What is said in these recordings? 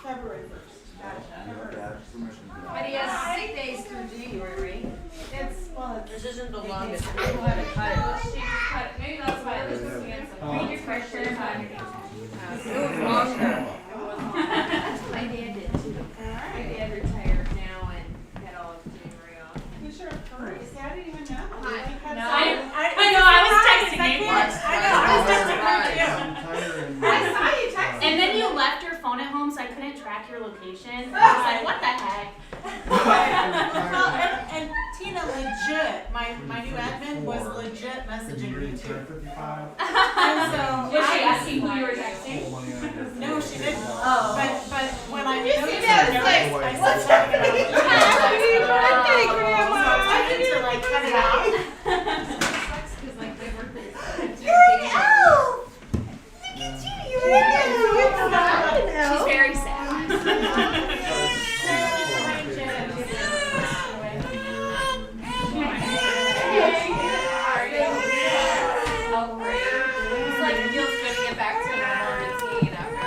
February 1st. But he has 6 days through January, right? This isn't the longest. People haven't cut it. She just cut it. Maybe that's why it was just against some major pressure. It was longer. My dad did too. My dad retired now and had all of January off. You sure first? I didn't even know. No, I know, I was texting you. I was texting her too. I saw you texting. And then you left your phone at home so I couldn't track your location. I was like, what the heck? Well, and Tina legit, my new admin was legit messaging me too. And so Was she asking who you were texting? no, she didn't. Oh. But when I Did you noticed see that? her It's notice, like, I said something about it. Happy birthday, Grandma! So I had to like cut it out. Because like my birthday is She's very sad. It's like it feels good to get back to a normal routine after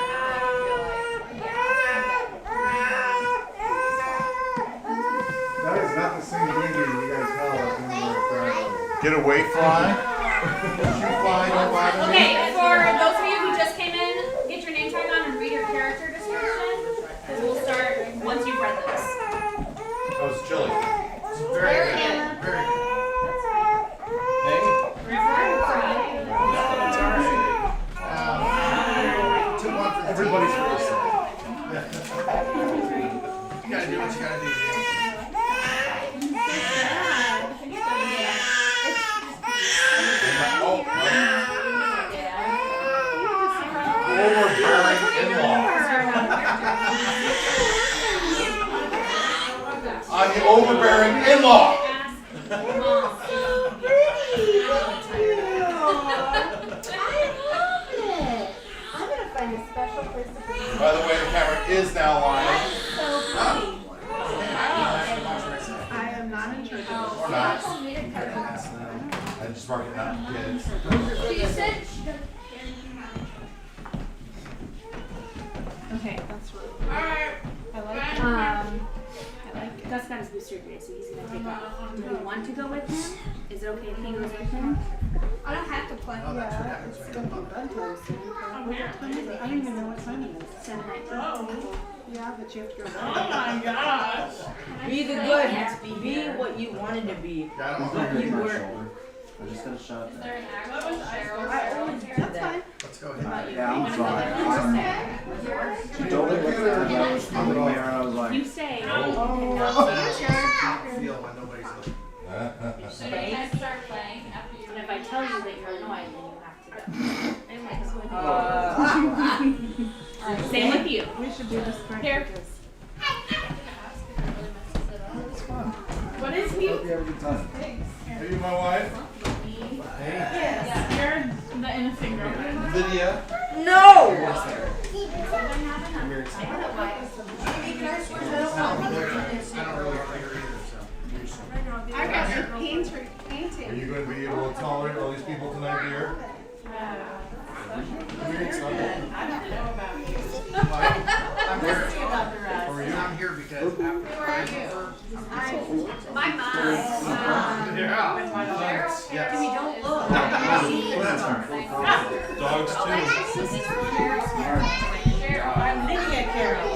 That is not the same behavior you guys held when we were Friday. Get away, fly. You fly, don't bother me. Okay, for those of you who just came in, get your name tag on and read your character description. Because we'll start once you've read this. Oh, it's chilly. Very good. Very good. Everybody's for this. You gotta do what you gotta do, man. Overbearing in-law. I'm the overbearing in-law. By the way, the camera is now live. I am not in charge of Or not. I just mark it out. Kids. She said Okay. That's really all right. I like it. I like it. Gus got his booster today, so he's gonna take off. Do you want to go with him? Is it okay if he goes with him? I don't have to play. Yeah, it's gonna be bedtime soon. What time is it? I don't even know what time it is. 7:19. Yeah, but you have to go. Oh my gosh. Be the good. Be what you wanted to be. Got it. You were. I just got a shot. Is there an actual Cheryl? That's fine. Let's go ahead. Yeah, I'm fine. Don't look at it. I was coming there and I was like, You say. Feel when nobody's looking. Should I start playing after you? And if I tell you that you're annoying, then you have to go. Same with you. We should do this Here. practice. What is he? hope you have a good time. Are you my wife? Yes. You're the innocent girl. Lydia. No! I don't really like her either, so. I got your Are painting. you going to be able to tolerate all these people tonight, dear? I don't know about you. I'm here. About the rest. Or you? I'm here because Who are you? My mom. Yeah. Yes. We don't look. Dogs too. I'm Lydia Carroll.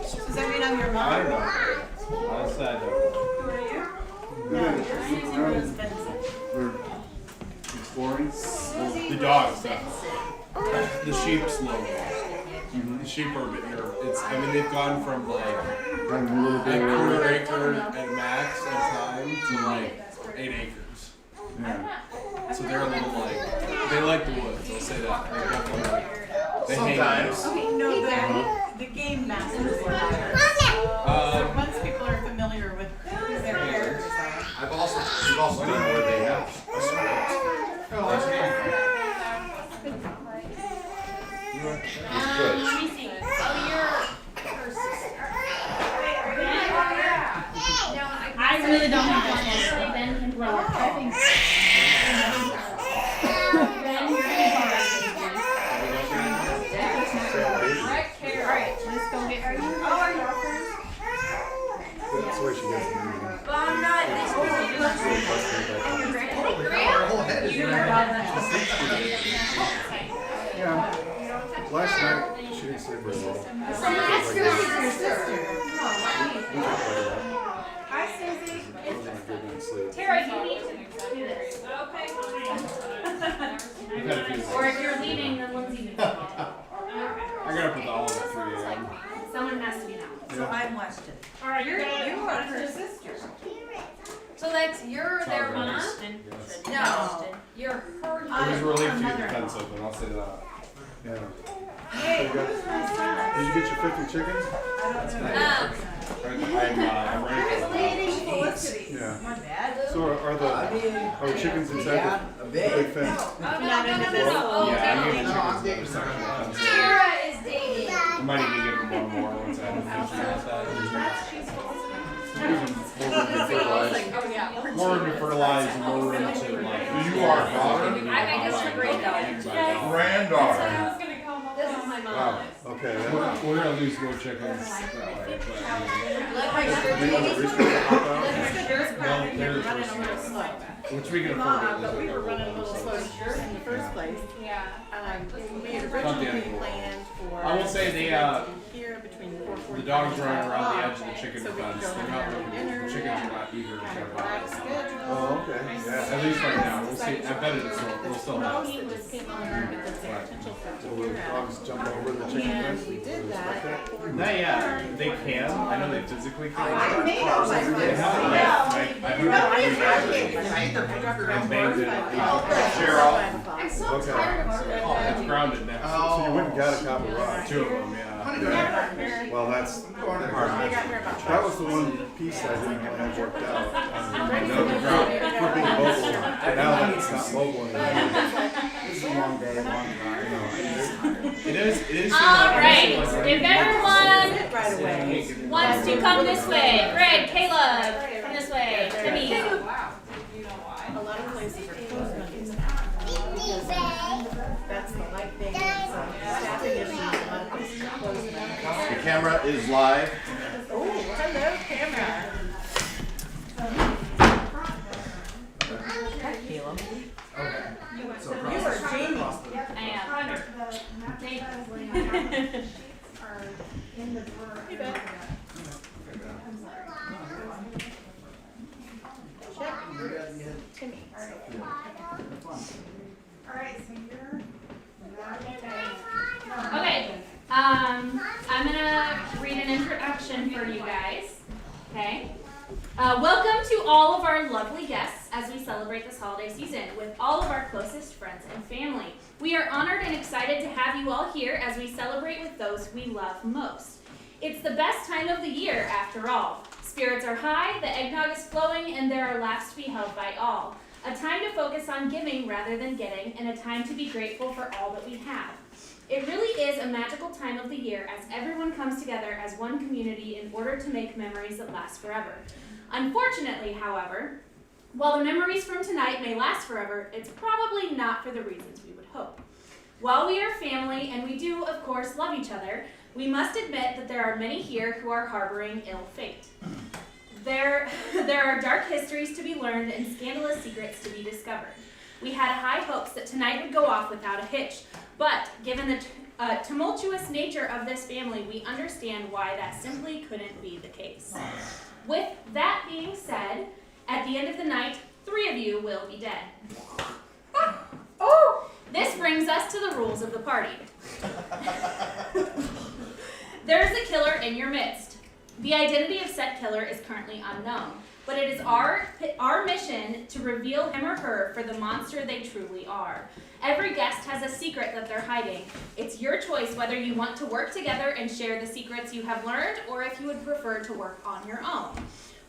Does that mean I'm your mom? I don't know. Outside Who are you? No, you're Susie Rose Benson. We're exploring. The dogs, the sheep's logo. The sheep are, it's, I mean, they've gone from like Running a little a bit. quarter acre at max at a time to like 8 acres. Yeah. So they're a little like, they like the woods, I'll say that. They're definitely like, they hang out. Sometimes. Okay, no, the game masters were there. Once people are familiar with who their characters are. You've also done where they have. Oh, that's good. It's good. Let me see. Oh, you're her sister. I really don't think that's necessary. Ben can play with it. Ben, you're going to borrow this. Right, Carol. Alright, let's go She didn't say very well. Hi, Susie. Tara, you need to do this. Okay. Or if you're leaving, then Lindsay needs to. I gotta put all of it 3 a.m. Someone has to be now. So I'm Weston. All right, You are her sister. So you're their mom? No. You're her. It was a relief to get the fence open, I'll say that. Yeah. Hey, Did you get your 50 chickens? I'm ready for it. Felicity. Yeah. My bad. So are the chickens inside the big fence? Oh, no. Yeah, I'm giving chickens another section of the fence. Tara is dating. I might even give them one more once I have more room to fertilize and more room to like. You are daughter? I guess you're great daughter. Granddaughter. This is my mom. Wow. Okay. We're gonna lose more chickens that way, which we can afford. But we were running a little slow in the first place. Yeah. We had originally planned for. I will say they here between the dogs running around the edge of the chicken So we fence. can go They're in not there looking. and dinner. The chickens are not eager to jump out. Oh, okay. Yeah. At least right now, we'll see. I bet we'll still have. He just came on the market that's a potential for Will the dogs jump over the chicken And fence? we did that. Not yet. They can. I know they physically can. I made all my They friends. haven't yet. I heard that banged it. Cheryl. I'm so Okay. tired of It's grounded now. So you went and got a copy of rock. 2 of them, yeah. Well, that's hard. That was the one piece I didn't really have worked out. For being mobile. Now that it's not mobile anymore. It's a long day, long drive. It is. All right. If everyone Right away. wants to come this way, Greg, Caleb, come this way, Timmy. A lot of places are closed on these. That's the light thing. Staffing issues. A lot of places are closed. The camera is live. Oh, hello, camera. Caleb. You are Jamie. I am. You bet. Check. Timmy. Okay. I'm gonna read an introduction for you guys. Okay. Welcome to all of our lovely guests as we celebrate this holiday season with all of our closest friends and family. We are honored and excited to have you all here as we celebrate with those we love most. It's the best time of the year, after all. Spirits are high, the eggnog is flowing, and there are laughs to be held by all. A time to focus on giving rather than getting, and a time to be grateful for all that we have. It really is a magical time of the year as everyone comes together as one community in order to make memories that last forever. Unfortunately, however, while the memories from tonight may last forever, it's probably not for the reasons we would hope. While we are family and we do, of course, love each other, we must admit that there are many here who are harboring ill fate. There are dark histories to be learned and scandalous secrets to be discovered. We had high hopes that tonight would go off without a hitch, but given the tumultuous nature of this family, we understand why that simply couldn't be the case. With that being said, at the end of the night, 3 of you will be dead. This brings us to the rules of the party. There is a killer in your midst. The identity of said killer is currently unknown, but it is our mission to reveal him or her for the monster they truly are. Every guest has a secret that they're hiding. It's your choice whether you want to work together and share the secrets you have learned, or if you would prefer to work on your own.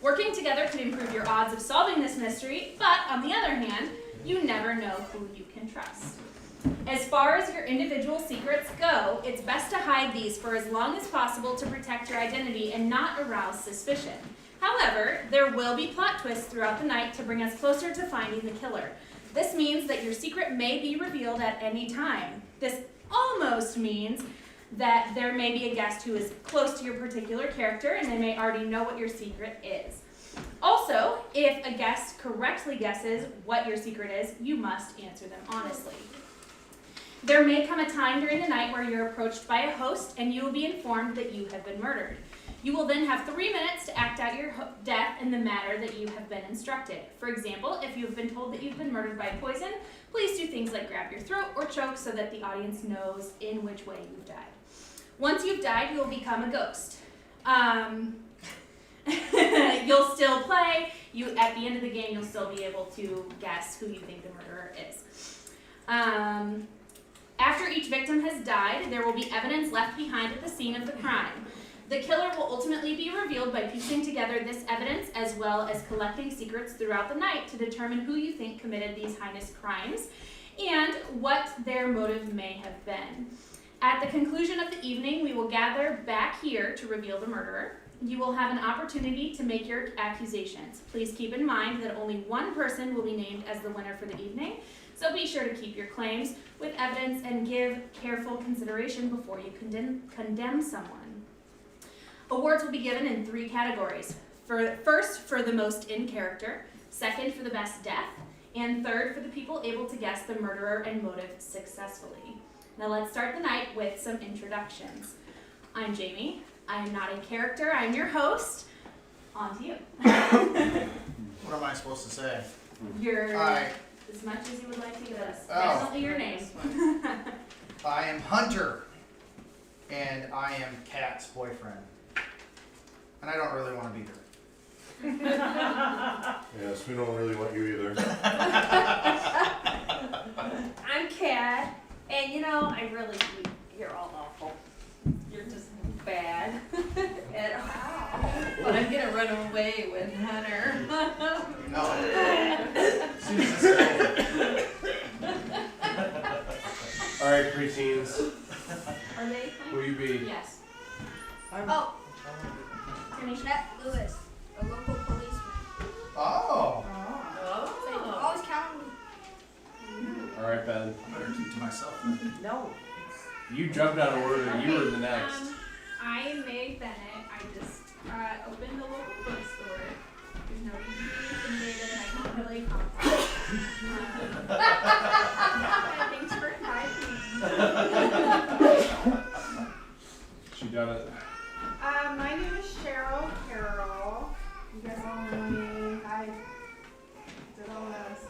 Working together could improve your odds of solving this mystery, but on the other hand, you never know who you can trust. As far as your individual secrets go, it's best to hide these for as long as possible to protect your identity and not arouse suspicion. However, there will be plot twists throughout the night to bring us closer to finding the killer. This means that your secret may be revealed at any time. This almost means that there may be a guest who is close to your particular character and they may already know what your secret is. Also, if a guest correctly guesses what your secret is, you must answer them honestly. There may come a time during the night where you're approached by a host and you will be informed that you have been murdered. You will then have 3 minutes to act out your death in the manner that you have been instructed. For example, if you have been told that you've been murdered by poison, please do things like grab your throat or choke so that the audience knows in which way you've died. Once you've died, you will become a ghost. You'll still play. At the end of the game, you'll still be able to guess who you think the murderer is. After each victim has died, there will be evidence left behind at the scene of the crime. The killer will ultimately be revealed by piecing together this evidence as well as collecting secrets throughout the night to determine who you think committed these heinous crimes and what their motive may have been. At the conclusion of the evening, we will gather back here to reveal the murderer. You will have an opportunity to make your accusations. Please keep in mind that only one person will be named as the winner for the evening, so be sure to keep your claims with evidence and give careful consideration before you condemn someone. Awards will be given in 3 categories. First, for the most in character, second, for the best death, and third, for the people able to guess the murderer and motive successfully. Now let's start the night with some introductions. I'm Jamie. I am not in character. I'm your host. On to you. What am I supposed to say? You're Hi. as much as you would like to give us. Oh. Definitely your name. I am Hunter, and I am Kat's boyfriend. And I don't really want to be here. Yes, we don't really want you either. I'm Kat, and you know, I really think you're all awful. You're just bad. And, but I'm gonna run away with Hunter. No. Susan. All right, preteens, Are they? who you be? Yes. Oh, Chet Lewis, a local policeman. Oh. So always count on me. All right, Ben. I better keep to myself then. No. You jumped out of order. You were the next. I am May Bennett. I just opened a local bookstore. There's no information data that I can really contact. Thanks for inviting me. She done it. My name is Cheryl Carroll. You guys all know me. I did all this.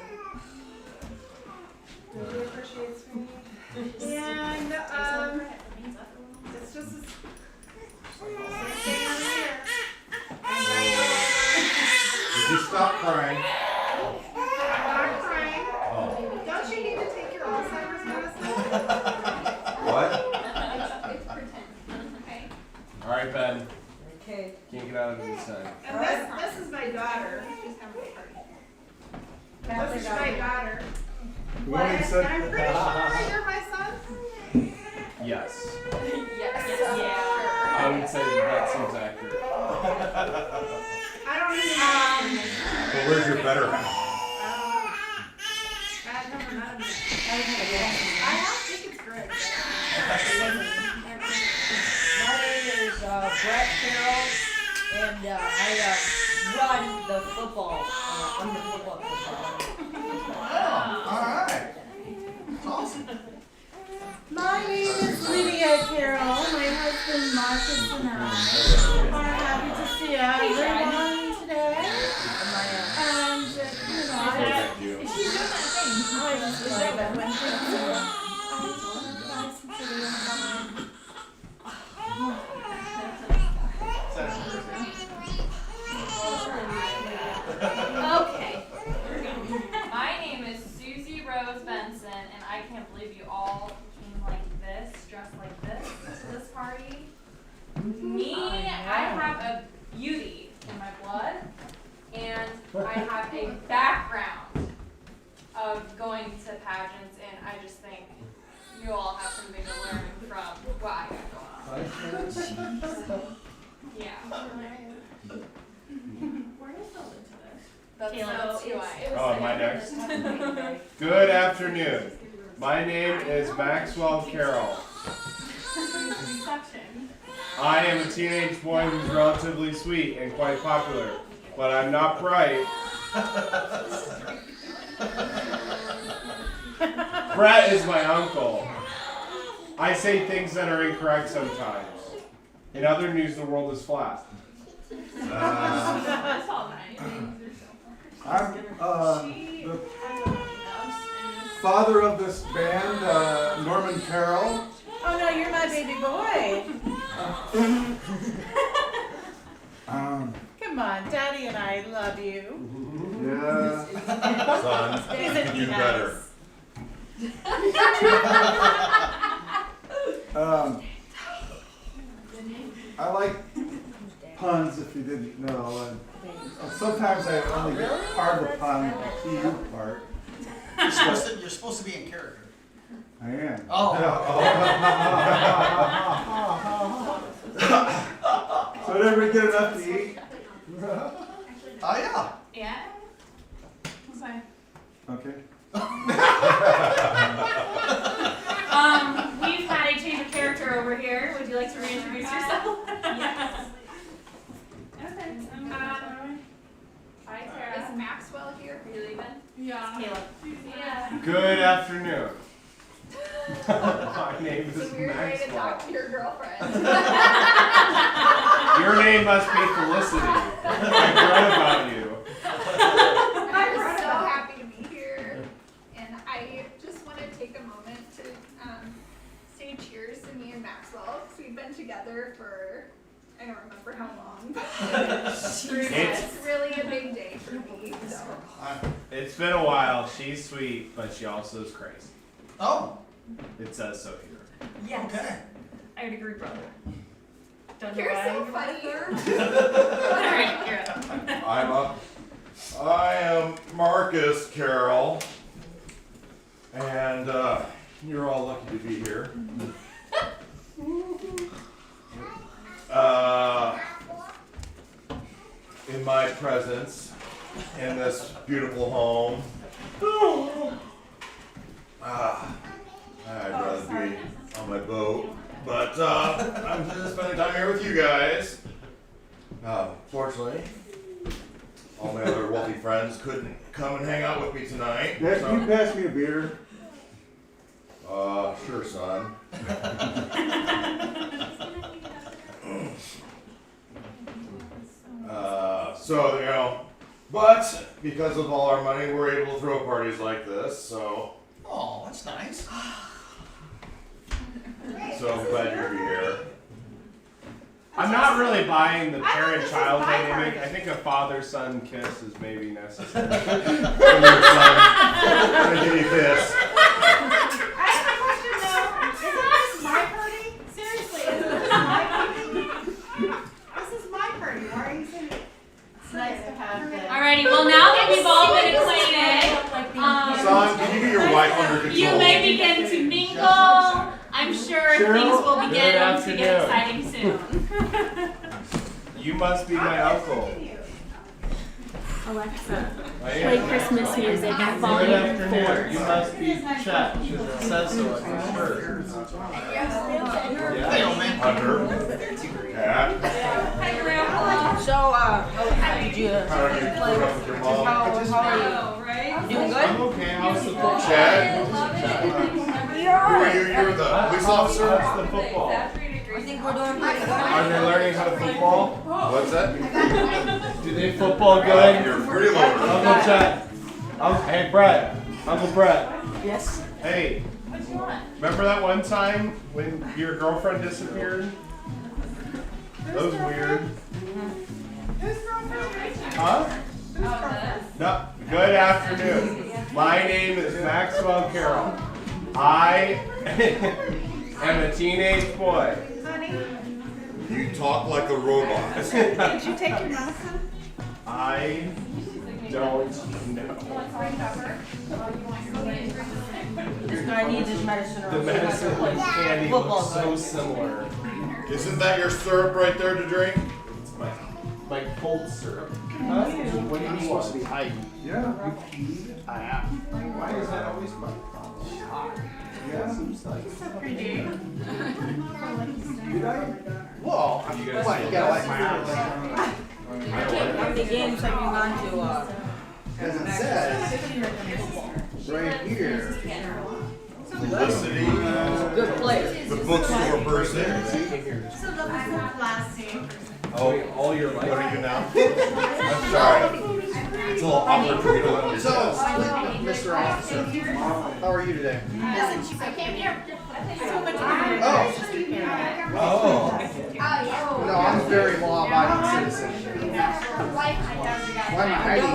Nobody appreciates me. And it's just this same thing over here. Did you stop crying? I'm not crying. Don't you need to take your Alzheimer's medicine? What? It's pretend. Okay. All right, Ben. Okay. Can't get out of this time. And this is my daughter. Just have a party. This is my daughter. We What? only And said- I'm pretty sure you're my son. Yes. Yes. I would say that seems accurate. I don't even know. But where's your better half? I've never met him yet. I think it's Greg. My name is Brett Carroll, and I run the football. I'm the football coach. Alright. That's awesome. My name is Lydia Carroll. My husband Marcus and I are happy to see everyone today. And, you know, Thank you. I just love it when things are nice and pretty and fun. Okay. My name is Susie Rose Benson, and I can't believe you all came like this, dressed like this to this party. Me, I have a beauty in my blood, and I have a background of going to pageants, and I just think you all have something to learn from what I got going on. Yeah. That's who I am. Oh, am I next? Good afternoon. My name is Maxwell Carroll. I am a teenage boy who's relatively sweet and quite popular, but I'm not bright. Brett is my uncle. I say things that are incorrect sometimes. In other news, the world is flat. That's all nice. I'm the father of this band, Norman Carroll. Oh no, you're my baby boy. Come on, Daddy and I love you. Yeah. Son, Isn't he you better. I like puns, if you didn't know, and sometimes I only get part of the pun, the TU part. You're supposed to be in character. I am. Oh. So did everybody get enough to eat? Oh yeah. Yeah. Okay. Okay. We've had a change of character over here. Would you like to reintroduce yourself? Yes. Okay. Hi, Tara. Is Maxwell here? Are you leaving? Yeah. Caleb. Yeah. Good afternoon. My name is It's a weird way to Maxwell. talk to your girlfriend. Your name must be Felicity. I read about you. I'm so happy to be here, and I just want to take a moment to say cheers to me and Maxwell, because we've been together for, I don't remember how long. It's really a big day for me, so. It's been a while. She's sweet, but she also is crazy. Oh. It says so here. Yes. Okay. I would agree, brother. Don't know You're why. so funny. Alright, you're up. I'm up. I am Marcus Carroll, and you're all lucky to be here. In my presence, in this beautiful home. I'd rather be on my boat, but I'm just spending time here with you guys. Fortunately, all my other wealthy friends couldn't come and hang out with me tonight. Dad, so- can you pass me a beer? Sure, son. So, you know, but because of all our money, we're able to throw parties like this, so Oh, that's nice. I'm glad you're here. I'm not really buying the parent-child dynamic. I think a father-son kiss is maybe necessary. Come here, son. I'm gonna give you a kiss. I have a question though. Isn't this my party? Seriously, isn't this my party? This is my party. Why are you saying it's nice to have this? Alrighty, well now that we've all been acquainted, Son, can you get your wife under control? you may begin to mingle. I'm sure Cheryl, things will good begin to afternoon. get exciting soon. You must be my uncle. Alexa, I play am. Christmas music at Good volume afternoon. 4. You must be Chet, because it says so on your shirt. Hey, old man. Hunter. Cat. Hi, Grandpa. So, how did you How are you? What's up with your mom? how are you? Right? Doing good? I'm okay. How's the football? Chad? You're Who are you? You're the police officer? How's the football? I think we're doing pretty good. Are they learning how to football? What's that? Do they football good? You're pretty low. Uncle Chet. Hey, Brett. Uncle Brett. Yes. Hey. Remember that one time when your girlfriend disappeared? That was weird. Huh? No. Good afternoon. My name is Maxwell Carroll. I am a teenage boy. You talk like a robot. Did you take your medicine? I don't know. This guy needs his medicine or The else he's not medicine gonna and play candy football look so good. similar. Isn't that your syrup right there to drink? It's my cold syrup. Huh? What do you mean? Supposed to be high. Yeah. I am. Why is that always my problem? Yeah. Seems like. Did I? Whoa. You guys What, you gotta like my eyes. How many games have you gone to? Because it says right here, Felicity, Good place. the bookstore person. So that was so classy. Oh, All your life. what are you now? I'm sorry. It's a little awkward for me to look at So, this. Mr. Officer, how are you today? I came here. So much better. Oh. Oh. No, I'm a very law-abiding citizen. Why am I hiding?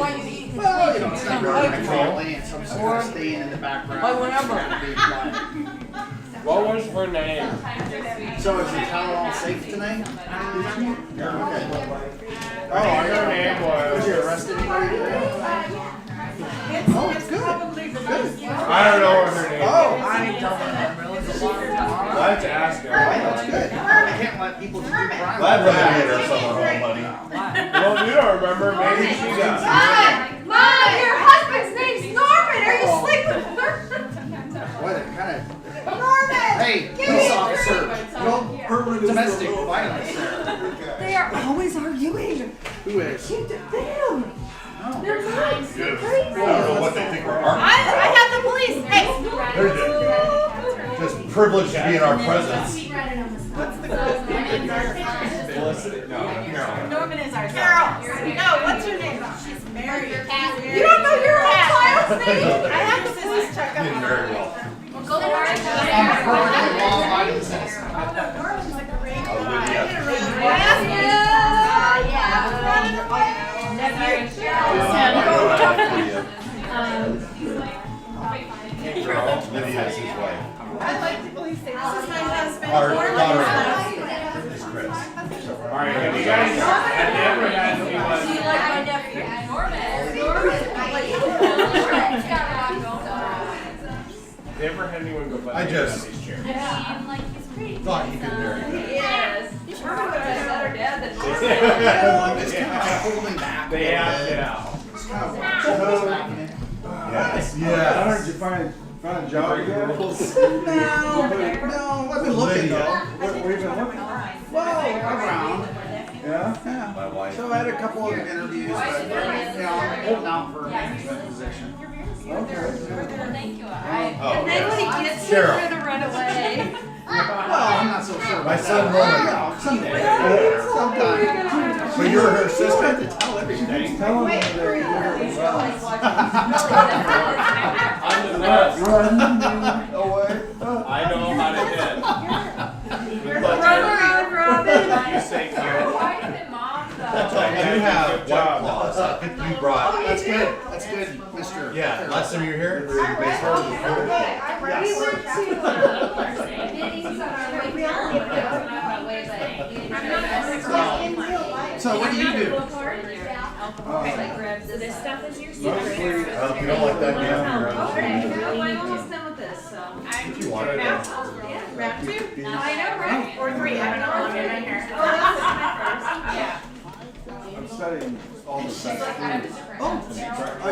Well, you know, it's not really control land, so I'm just kind of staying in the background. Why, whatever. Trying to be quiet. What was her name? So is the town all safe tonight? Okay. Oh, Her name was was. you arrested anybody today? It's probably the best. I don't know what her name. Oh, I don't remember. It was a long time. I'll have to ask her. that's good. I can't let people do crimes. I'd rather get her someone on money. Well, you don't remember. Maybe she does. Mom, your husband's name's Norman. Are you sleeping with her? What kind of... Norman! Hey, police officer, no domestic violence there. They are always arguing. Who is? Keep them. Oh. They're nuts. They're I crazy. don't know what they think we're arguing I about. got the police. Hey. They're just privileged to be in our presence. What's the girl's name? Felicity. No. Carol. Norman is our Carol. No, what's her name? She's married. You don't know your own child's name? I have to scissors check Did up. very well. Go to I'm a perfectly law-abiding citizen. Norman's a great Lydia's his wife. I like the police station. This is my husband. Our Norman daughter is Kris. All right. Have you guys ever had Do you anyone? like my nephew? Have you ever had anyone go buy I just- these chairs? Thought he could marry her. Yes. He's probably got a better dad than It's kind of holding back. They have now. It's kind of what's happening. Yes. Did Yes. you find a job yet? No, I've been looking though. What have you been looking? Well, around. Yeah? Yeah. My wife. So I had a couple of interviews, but you know, I'm holding out for a management position. Thank you. Oh, And then when he gets Cheryl. here, we're gonna run away. Well, I'm not so sure. My about son that. Roman. No, someday. Sometime. So you're her sister? Tell everything. Tell them that you're doing well. I'm the best. No way. I know how to hit. Run around, Robin. You say Carol. Why did mom I do have Good white job. claws. I think you brought. That's good. That's good, Mr. Yeah, last time you were here? We went to meetings on our way down. So what do you do? This stuff is your Mostly, If you don't like that, yeah. I'm almost done with this, so. If you wanted to. Round two. I know, right? Or three. I don't know how long in my hair. Oh, this is my first. Yeah. I'm studying all the best I have a foods. different. I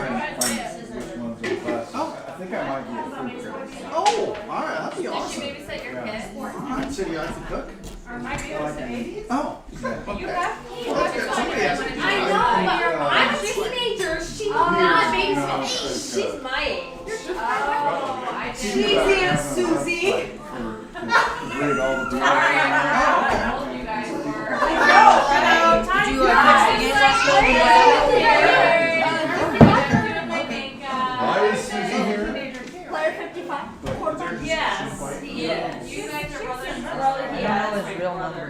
think I might be a food critic. Oh, all right, that'd be Did you awesome. babysit your kid? All right, so you like to cook? Or my babysit? Oh, You have? well, that's good. Somebody has to do I it. know, but I'm a teenager. She's not babysitting. She's She's my age. Oh, I didn't. She's Aunt Susie. read all the Sorry, I books. don't know how old you guys were. Do you fix the game last Why is Susie here? Player 55. Yes, he is. You guys are brothers. Brother, he I don't know is. his real mother.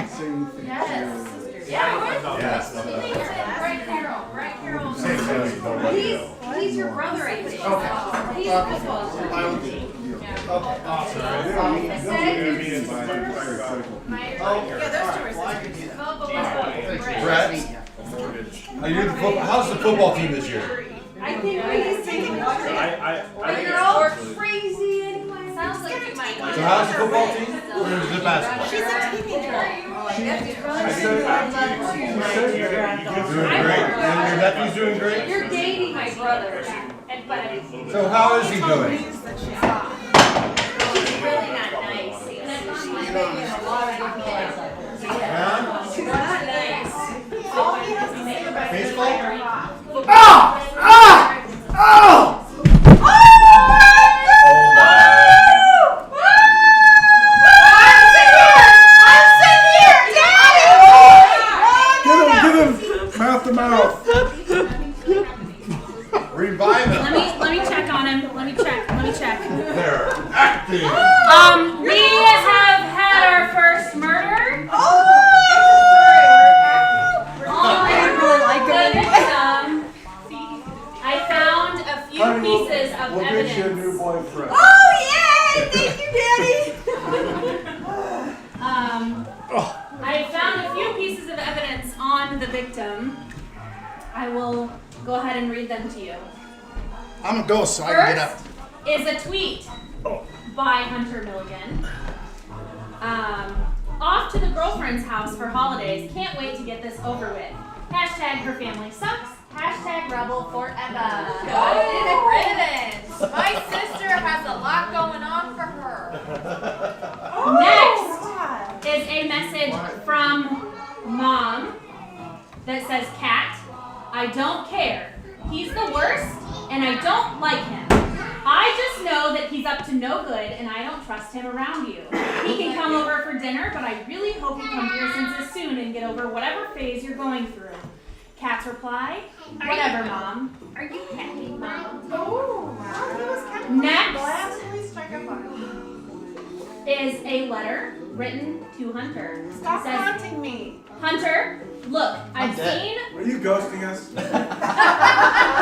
Sing things. Yes. Bright Carroll. Bright Carroll. Say something you don't want to know. He's your brother, I think. He's football. I will do. Okay, awesome. Yeah, those two are Well, I can do that. Brett? Are you the how's the football team this year? I think he's taking I You're all crazy anyway. Sounds like you might. So how's the football team? Or is it basketball? She's a teenager. Doing great. And your nephew's doing great? You're dating my brother. And but So how is he doing? he's really not nice. Yeah? He's not nice. All he has to say about it is Baseball? like, Football. They're acting. We have had our first murder. I found a few pieces of We'll evidence. get you a new boyfriend. Oh, yay! Thank you, Daddy. I found a few pieces of evidence on the victim. I will go ahead and read them to you. I'm a ghost, so I can get up. First is a tweet by Hunter Milligan. Off to the girlfriend's house for holidays. Can't wait to get this over with. Hashtag her family sucks. Hashtag rebel forever. Good riddance. My sister has a lot going on for her. Next is a message from Mom that says, Cat, I don't care. He's the worst, and I don't like him. I just know that he's up to no good, and I don't trust him around you. He can come over for dinner, but I really hope you come to your senses soon and get over whatever phase you're going through. Cat's reply, whatever, Mom. Are you happy, Mom? Oh, wow. He was kind of Next. glad to really strike up on him. Is a letter written to Hunter. Stop It says, haunting me. Hunter, look, I've dead. seen Are you ghosting us?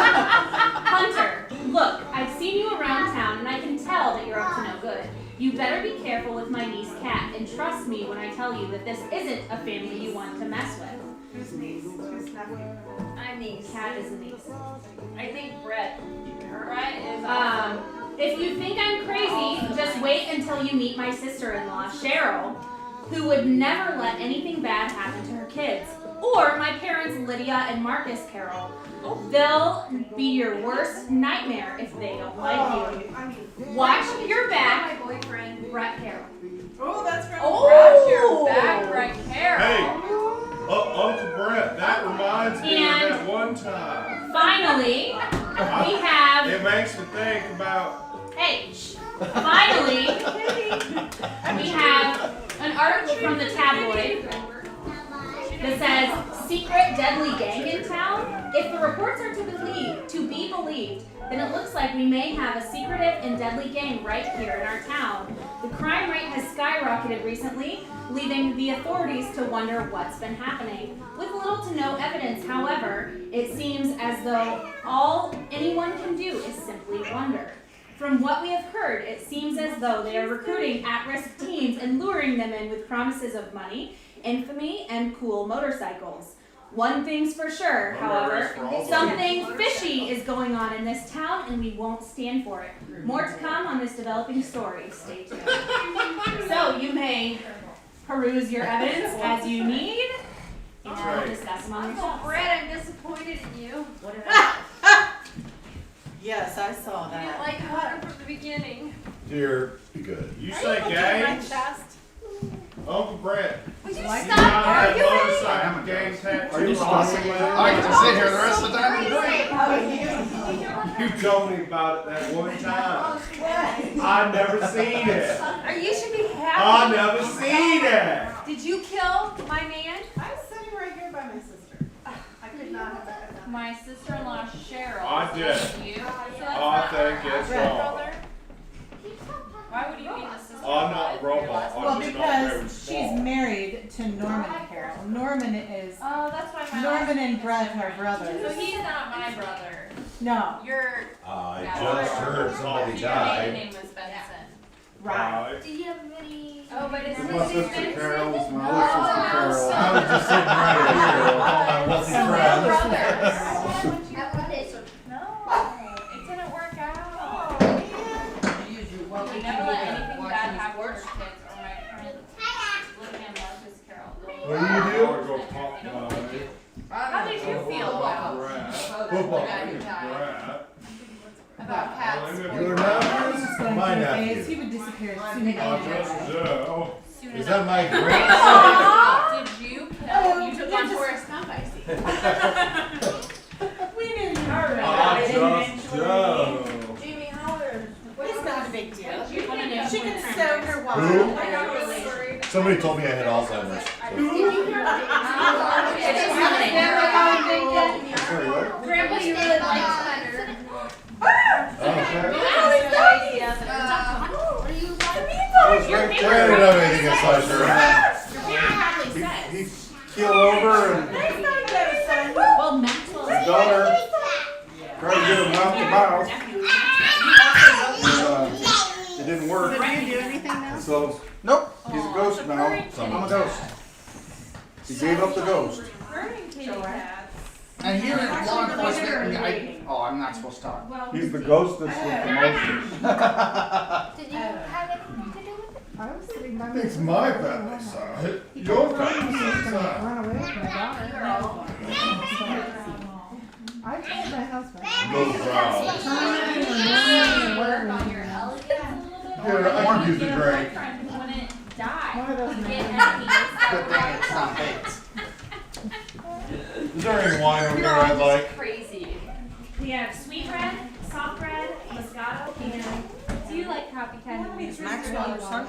Hunter, look, I've seen you around town and I can tell that you're up to no good. You better be careful with my niece Kat and trust me when I tell you that this isn't a family you want to mess with. Who's niece? Who's nephew? I'm niece. Kat is a niece. I think Brett. Brett is. If you think I'm crazy, just wait until you meet my sister-in-law, Cheryl, who would never let anything bad happen to her kids. Or my parents, Lydia and Marcus Carroll. They'll be your worst nightmare if they don't like you. Watch your back, My boyfriend. Brett Carroll. Oh, that's from Watch your back, Brett Carroll. Hey, Uncle Brett, that reminds me And- of that one time. Finally, we have. It makes me think about. Hey, finally, we have an article from the tabloid that says, secret deadly gang in town? If the reports are to be believed, then it looks like we may have a secretive and deadly gang right here in our town. The crime rate has skyrocketed recently, leaving the authorities to wonder what's been happening. With little to no evidence, however, it seems as though all anyone can do is simply wonder. From what we have heard, it seems as though they are recruiting at-risk teens and luring them in with promises of money, infamy, and cool motorcycles. One thing's for sure, however, something fishy is going on in this town and we won't stand for it. More to come on this developing story. Stay tuned. So you may peruse your evidence as you need and discuss them on your Uncle show. Brett, I'm disappointed in you. Yes, I saw I didn't that. like Hunter from the beginning. Dear, be good. You say gay? Uncle Brett. Would you You stop got that arguing? motorcycle gang tattoo Are you on stalking your me? I leg? can sit here the rest of the time and drink. You told me about it that one time. I never seen it. You should be I happy. never seen it. Did you kill my man? I was sitting right here by my sister. I could not have done that. My sister-in-law Cheryl. I did. You? So that's I not think our it's actual wrong. brother? Why would you be the sister? I'm not a robot. Well, I'm just not because very she's small. married to Norman Carroll. Norman is Oh, that's why my Norman last name and is Brett different. are brothers. So he's not my brother. No, Your I just heard somebody maiden died. name was Benson. right. Do you have any? Oh, but it's My his sister name Carol was my Oh, other sister Carol. I was just sitting right here with all my wealthy So they're friends. brothers. No, it didn't work out. We never let anything bad happen to our kids or my parents. Living in Marcus Carroll. What do you I do? wanna go pop my How did you feel about Brett. Football. Brett. cats? Your I was just nephew? going My through a phase. nephew. He would disappear as soon I as he just did. do. Is that my grandson? Did you kill? Oh, You took you on just- Forrest Gump, I see. We didn't hurt I it. just do. Jamie Howard. It's not a big deal. You wanna know She when can the sew crime her Who? wall. Somebody told me I had Alzheimer's. Sorry, what? Grandpa, you really liked Hunter. Okay. Oh, up and what are you like? I was Your right paper. I didn't have anything inside her. Your paper probably says. He keeled over and Well, Maxwell's his daughter tried to get him mouth to mouth. And, it didn't work. Did you do anything now? So Nope. he's a ghost now. I'm a ghost. He gave up the ghost. And here in law enforcement, I'm not supposed to talk. He's the ghost that's with the motion. Did you have anything to do with it? I was sitting by It's my family side. Your family side. run away with my daughter. I told my husband. Move around. Work on your elegance a little bit. Here, I can use the drink. When it dies. One of those Get men. happy. Good thing it's not baked. Is there any wine over there I'd like? Crazy. We have sweet red, soft red, Moscato, and do you like coffee kind of? Is Maxwell your son?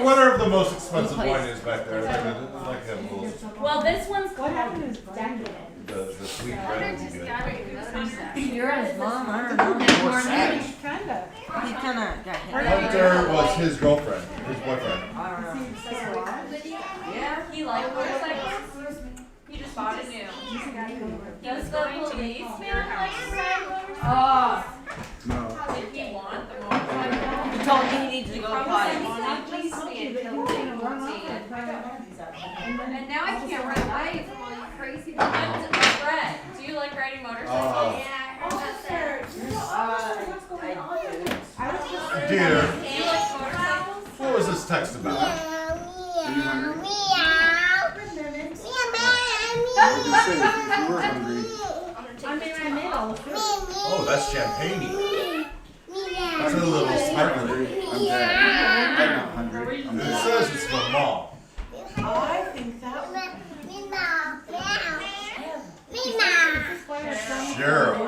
Whatever the most expensive wine is back there. I'd like to have a little. Well, this one's called Decadent. The sweet red would be good. You're his mom. I don't know. More savage. Kinda. He kind of got hit. Hunter was his girlfriend, his boyfriend. I don't know. Yeah, he liked motorcycles. He just bought it new. He was going to policeman like ride motorcycles. Oh, No. Did he want the motorcycle? he told me he needs to go potty. And now I can't run away from all you crazy people. Fred, do you like riding motorcycles? Dear, Do you like motorcycles? what was this text about? Are you hungry? What did you say if you were hungry? I made all the food. Oh, that's champagne. That's a little I'm sparkly. hungry. I'm dead. I'm not hungry. I'm It dead. says it's from mom. I think that was Cheryl.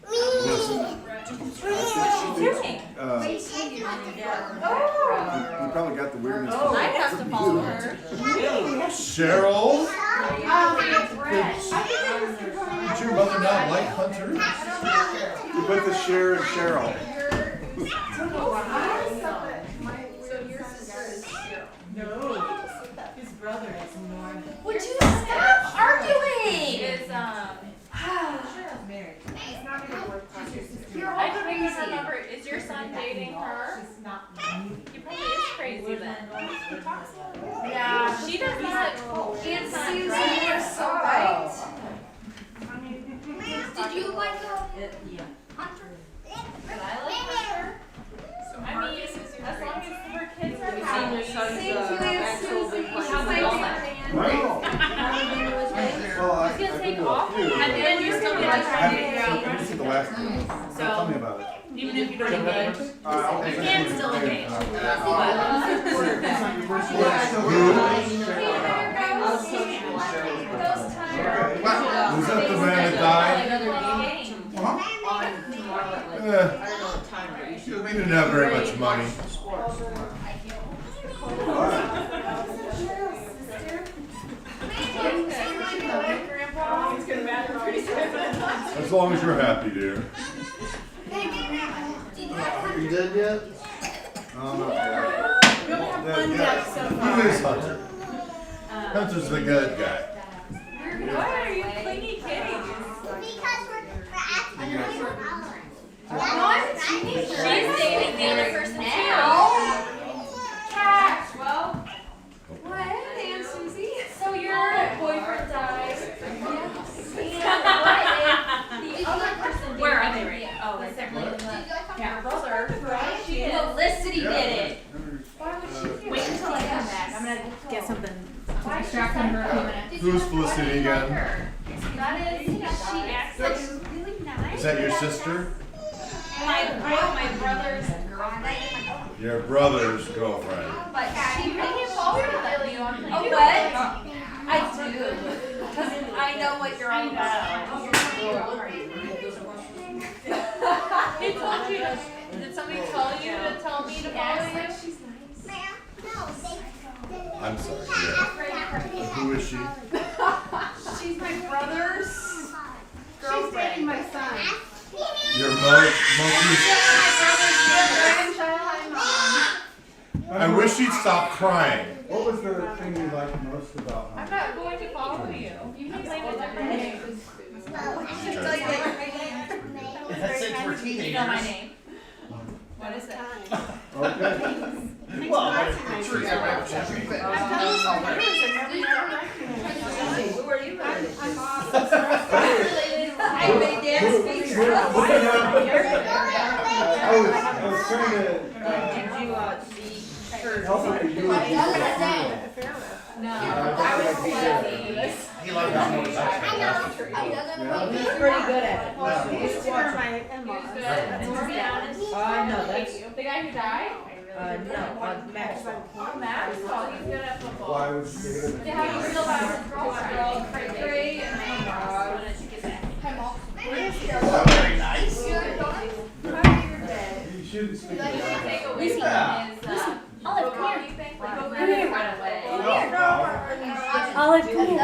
Listen, What's she doing? You probably got the weirdness. I have to follow her. Cheryl? Fred. Did your mother not like Hunter? You put the Cher and Cheryl. his brother is Norman. Would you stop arguing? Married. I don't even remember. Is your son dating her? She's not. He probably is crazy then. Yeah, she does not. She's not Susie, right. you're so right. Did you like Yeah. Hunter? But I like her. I mean, as long as her kids are Have you seen your happy. son's actual big How's plane? my daughter? No. Well, He's gonna I've take been to a off. few. At the end, you're still gonna try to figure I didn't out. see the last one. Tell me about it. Even if you don't engage, you can still engage. Was that the man that died? We didn't have very much money. As long as you're happy, dear. Are you dead yet? Oh, not yet. Who is Hunter? Hunter's the good guy. Why are you clingy kitties? She's dating the other person too. Cat. Well, What happened, Aunt Susie? so your boyfriend died. And the other person. Where are they right now? Oh, right there. Yeah, her brother. She did. Felicity did it. Why would she do it? Wait until I come back. I'm gonna get something to distract them for a few minutes. Who's Felicity again? That is, she acts like really nice. Is that your sister? My brother's girlfriend. Your brother's girlfriend. But she really involved with that. Oh, what? I do. Because I know what you're all about. He told you to, did somebody tell you to tell me to follow you? She's nice. I'm sorry. Yeah. Who is she? She's my brother's She's dating my son. Your mother I wish she'd stop crying. What was the thing you liked most about I'm Hunter? not going to follow you. You can play with different names. That's it for You teenagers. know my name. What is it? Okay. Well, I'm sure you're right. Who are you related to? I made dance speech. I was trying to Did you see her? help her do it. No, I I was think crazy. He loved his motorcycle. He's pretty good at it. He's good. And to be honest, No, that's the guy who died? no, Maxwell. Oh, Max. Oh, he's good at football. Why was she Yeah, how do you feel about his girlfriend? Cray and Very nice. You shouldn't speak Take about away from his Olive, come here. thing. Like, go get it right away. Olive, come here.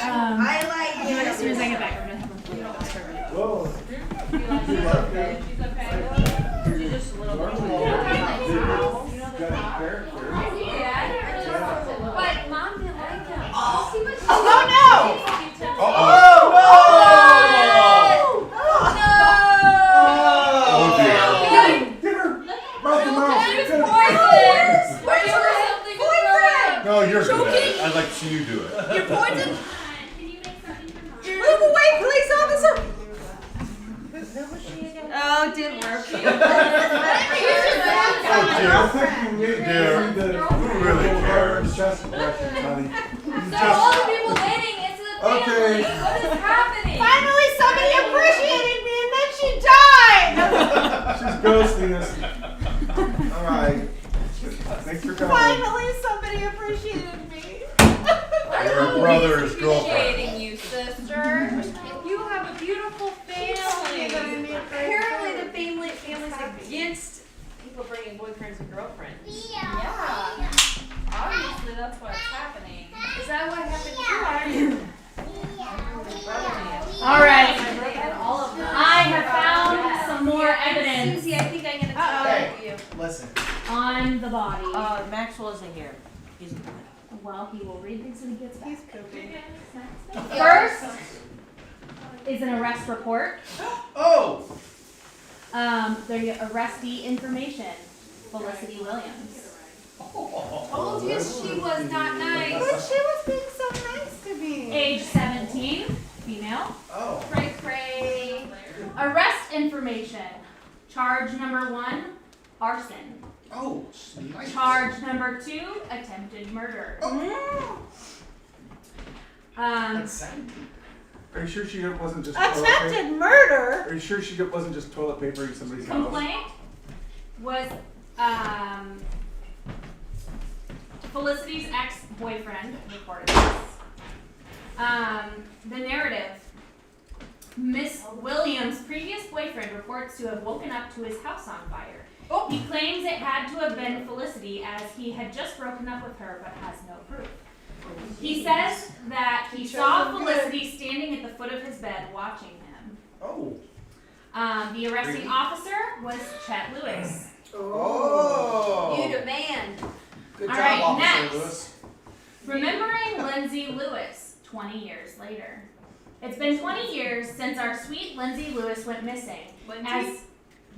I like As soon as I get back, I'm gonna have a Whoa. She's okay. She's just a little bit. Got a character. But Mom didn't like him. Oh no! Oh dear. Give her mouth to mouth. No, you're good at it. I'd like to see you do it. You're poisoned. Can you make something for Mom? Move away, police officer! Oh, it didn't work. Oh dear. Dear. Who really cares? Chest impressions, honey. So all the people dating into the family. Okay. What is happening? Finally, somebody appreciated me, and then she died! She's ghosting us. All right. Thanks for coming. Finally, somebody appreciated me. Your brother's girlfriend. Appreciating you, sister. You have a beautiful family. Apparently, the family's against people bringing boyfriends and girlfriends. Yeah. Obviously, that's what's happening. Is that what happened here? All right. All of them. I have found some more evidence Susie, I think I'm gonna Hey, tell you. listen. on the body. Maxwell isn't here. He's Well, he will read things when he gets back. He's pooping. First is an arrest report. Oh! The arrestee information, Felicity Williams. Told you she was not nice. But she was being so nice to me. Age 17, female. Oh. Cray cray. Arrest information, charge number 1, arson. Oh, nice. Charge number 2, attempted murder. Are you sure she wasn't just toilet paper? Attempted murder? Are you sure she wasn't just toilet papering somebody's house? Complaint was Felicity's ex-boyfriend reported this. The narrative. Miss Williams' previous boyfriend reports to have woken up to his house on fire. He claims it had to have been Felicity as he had just broken up with her but has no proof. He says that he saw Felicity standing at the foot of his bed watching him. Oh. The arresting officer was Chet Lewis. Oh. You demand. Good All job, right, Officer next. Lewis. Remembering Lindsay Lewis 20 years later. It's been 20 years since our sweet Lindsay Lewis went missing.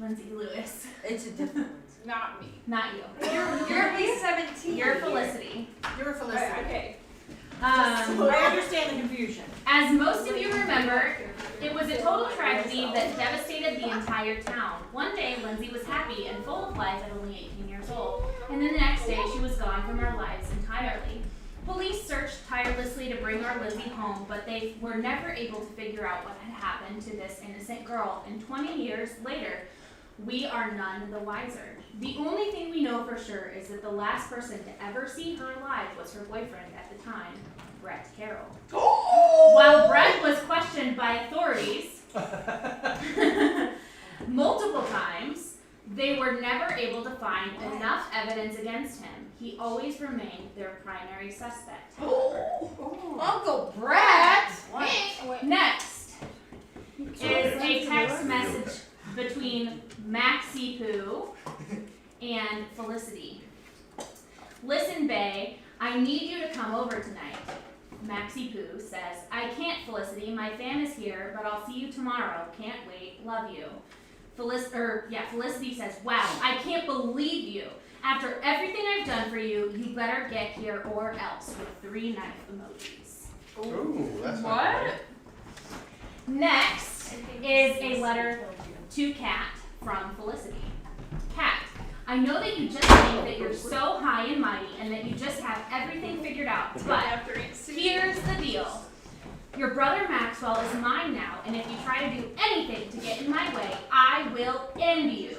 Lindsay Lewis. It's a different one. Not me. Not you. You're at least 17. You're Felicity. You're Felicity. Okay. I understand the confusion. As most of you remember, it was a total tragedy that devastated the entire town. One day, Lindsay was happy and full of life at only 18 years old, and then the next day, she was gone from our lives entirely. Police searched tirelessly to bring our Lindsay home, but they were never able to figure out what had happened to this innocent girl, and 20 years later, we are none the wiser. The only thing we know for sure is that the last person to ever see her alive was her boyfriend at the time, Brett Carroll. While Brett was questioned by authorities multiple times, they were never able to find enough evidence against him. He always remained their primary suspect. Uncle Brett. Next, is a text message between Maxie Poo and Felicity. Listen, Bae, I need you to come over tonight. Maxie Poo says, I can't, Felicity. My fam is here, but I'll see you tomorrow. Can't wait. Love you. Felicity says, wow, I can't believe you. After everything I've done for you, you better get here or else, with 3 knife emojis. Ooh, that's not What? great. Next is a letter to Kat from Felicity. Kat, I know that you just think that you're so high and mighty and that you just have everything figured out, but here's the deal. Your brother Maxwell is mine now, and if you try to do anything to get in my way, I will end you.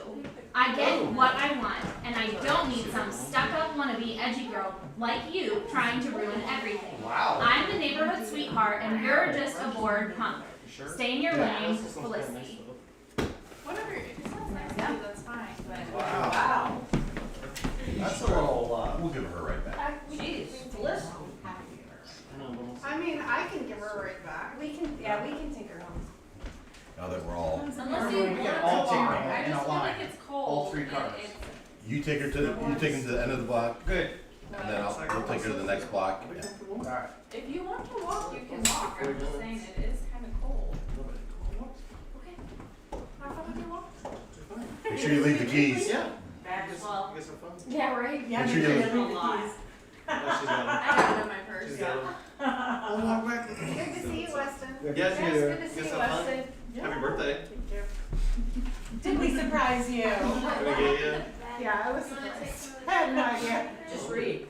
I get what I want, and I don't need some stuck-up wannabe edgy girl like you trying to ruin everything. Wow. I'm the neighborhood sweetheart, and you're just a bored punk. Stay in your lane, Felicity. Whatever, if it sounds nice to you, that's fine, but. Wow. That's a little, We'll give her right back. Jeez, Felicity. I mean, I can give her right back. We can take her home. Now that we're all, Unless you we want can all to. take I her in just a feel line. like it's cold. All 3 cars. you take her to you take them to the end of the block, Good. and then we'll take her to the next block. Yeah. Alright. If you want to walk, you can walk. I'm just saying it is kind of cold. Okay. How far would you walk? Make sure you leave the keys. Yeah. Well, Get some fun. yeah, right. Make sure you leave. A lot. I have it in my purse. I'll walk back. Good to see you, Weston. Yes, Yes, good to see you, Weston. Happy birthday. Did we surprise you? Yeah, I was surprised. I had no idea. Just read.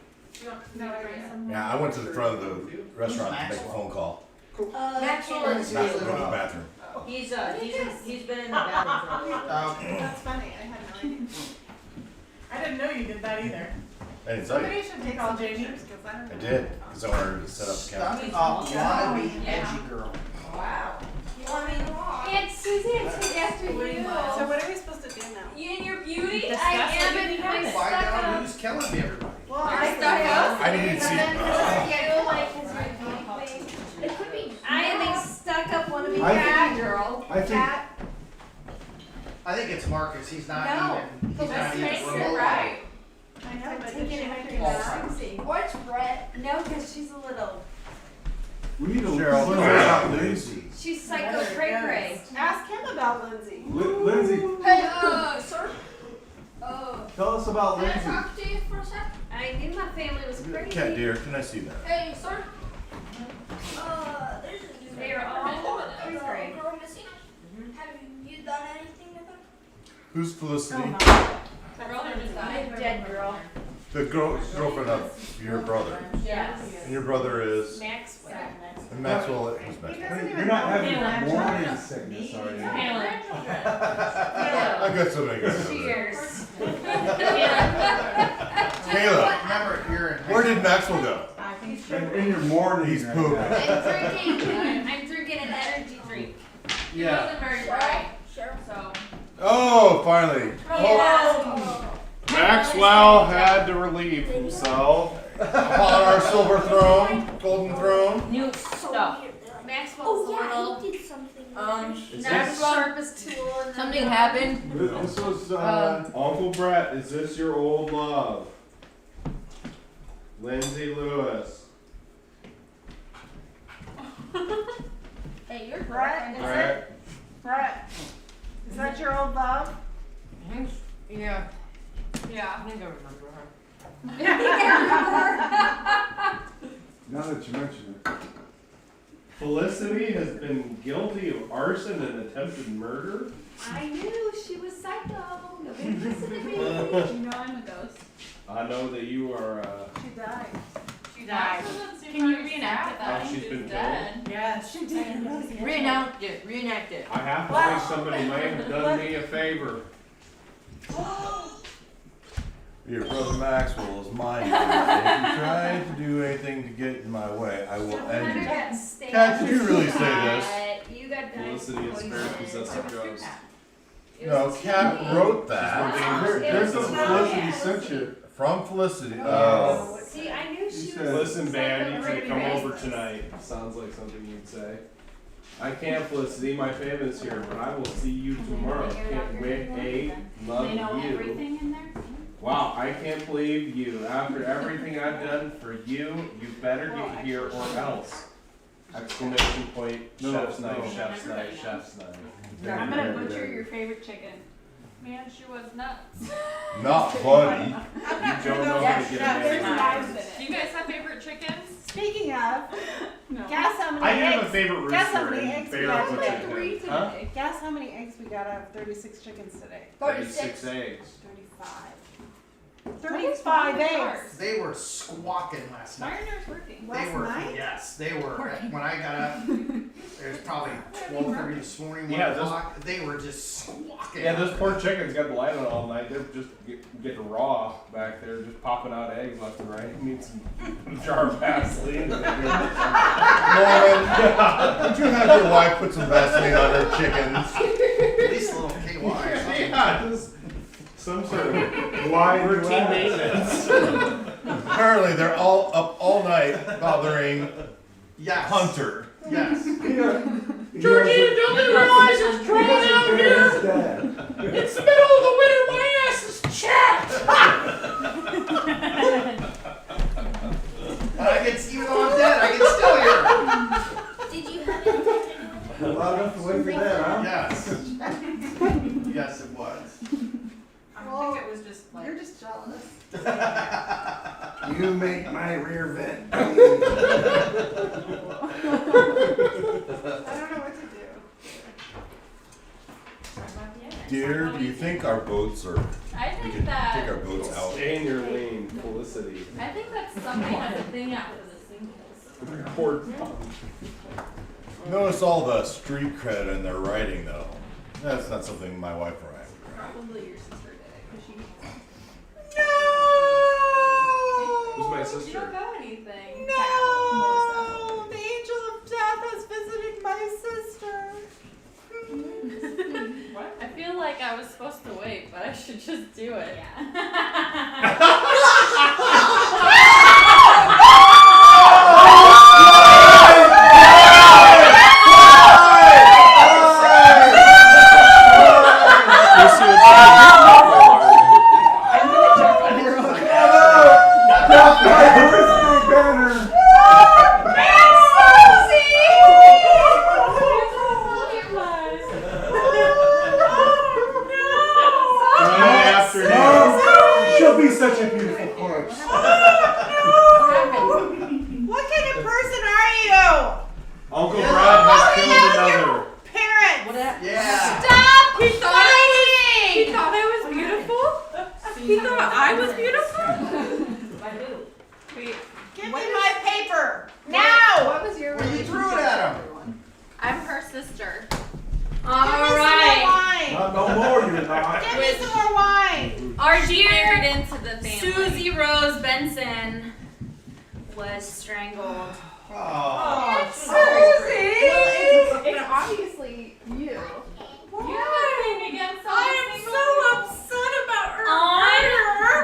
No, I read some. Yeah, I went to the front of the restaurant to make a phone call. Maxwell is Not to go to the bathroom. he's been in the bathroom for a while. Okay. That's funny, I had no idea. I didn't know you did that either. I didn't tell you. Somebody should take all Jamie, because I don't know. I did, because I wanted her to set up the camera. Stuck up wannabe edgy girl. Wow. You want me to walk? Aunt Susie, I took after you. So So what are we supposed to do now? You and your beauty? Discuss I it am with and the I'm others. Find stuck out up. who's killing me, everybody. Well, You're stuck up? I didn't see. You like his beauty thing? It could be. I am a stuck up wannabe I cat girl. I think Cat, I think it's Marcus. He's not No. even. He's not even makes it remotely right. I know, I'm but taking did she it have back to to go? Susie. What's Brett? No, because she's a little. we need to Cheryl, learn where about about Lindsay. She's psycho cray cray. Ask him about Lindsay. Lindsay, Hey, sir. tell us about Can I Lindsay. talk to you for a sec? I knew my family was crazy. Cat dear, can I see that? Hey, sir. They are all cray cray. Girl missing. Have you done anything with her? Who's Felicity? Brother just died. Dead girl. The girlfriend of your brother. Yes. And your brother is. Maxwell. And Maxwell is Maxwell. You're not having morning sickness, are you? I've got so many guys. Cheers. Kayla, Remember, you're in. where did Maxwell go? In your morning. He's right pooping. now. I'm drinking an energy drink. He wasn't very bright, Sure. so. Oh, finally. Maxwell had to relieve himself. Upon our silver throne, golden throne. New stuff. Oh Maxwell's a yeah, little. he did something. Not Is the this- sharpest tool in the Something happened. This was, Uncle Brett, is this your old love? Lindsay Lewis. Hey, you're Brett, is Brett. it? Brett, is that your old love? Yeah, Yeah. I think I remember her. now that you mention it. Felicity has been guilty of arson and attempted murder. I knew she was psycho. Nobody listened to me. You know I'm a ghost. I know that you are, She died. She died. Can you reenact how she's been killed. Yes, she did. Reenact it. Reenact it. I have to think somebody may have done me a favor. Your brother Maxwell is mine. If you try to do anything to get in my way, I will end you. Kat, did you really say this? You got Felicity is a very possessive ghost. No, Kat wrote that There's some Felicity sent you. from Felicity. Oh. See, I knew she was. said- Listen, psycho man, you cray can come cray. over tonight. Sounds like something you'd say. I can't, Felicity. My family's here, but I will see you tomorrow. Can't wait. Love They know you. everything in there? Wow, I can't believe you. After everything I've done for you, you better get here or else. Exclamation point, chef's knife, chef's knife, chef's knife. I'm gonna butcher your favorite chicken. Man, she was nuts. Not funny. You don't know how to get There's a knives in it. Do you guys have favorite chickens? Speaking of, No. guess how many I eggs? have a favorite Guess how rooster many and eggs we favorite got butcher today? Three chicken. Huh? today. Guess how many eggs we got out of 36 chickens today? 36 eggs. 35 eggs. They were squawking last night. Ironer's working. Last They were, night? yes, they were. When I got up, it was probably 12:30 this morning, 1 Yeah, those- o'clock. They were just squawking. Yeah, those poor chickens got the light on all night. They're just getting raw back there, just popping out eggs left and right. Need some jar of Vaseline. Lauren, would you have your wife put some Vaseline on her chickens? At least a little KY or something. Yeah, just some sort of routine maintenance. Apparently, they're all up all night bothering Yes. Hunter. Yes. Georgina, don't you realize it's cold out here? It's the middle of the winter. My ass is chapped. And I can, even though I'm dead, I can still hear. Did you have it? Well, enough to wait for that, huh? Yes. Yes, it was. I think it was just like. You're just jealous. You make my rear vent. I don't know what to do. Dear, do you think our boats are? I We think could that. take our boats out. Stay in your lane, Felicity. I think that somebody has a thing out for the singles. Poor. Notice all the street cred in their writing, though. That's not something my wife or I would write. Probably your sister did it, because she. Who's my You sister? don't know anything. No! The angel of death has visited my sister. What? I feel like I was supposed to wait, but I should just do it. She'll be such a beautiful corpse. What kind of person are you? Uncle Brad has killed another. Parents! Yeah. Stop He fighting! thought I was beautiful? He thought I was beautiful? Wait, Give me my paper! Now! what was your Well, you threw it at him. I'm her sister. All Give me right. some more wine! Not no more, you're not. Give me some more wine! Our Married dear into the family. Susie Rose Benson was strangled. Oh. Susie! It's obviously you. You have anything against I am someone so upset about her On- murder!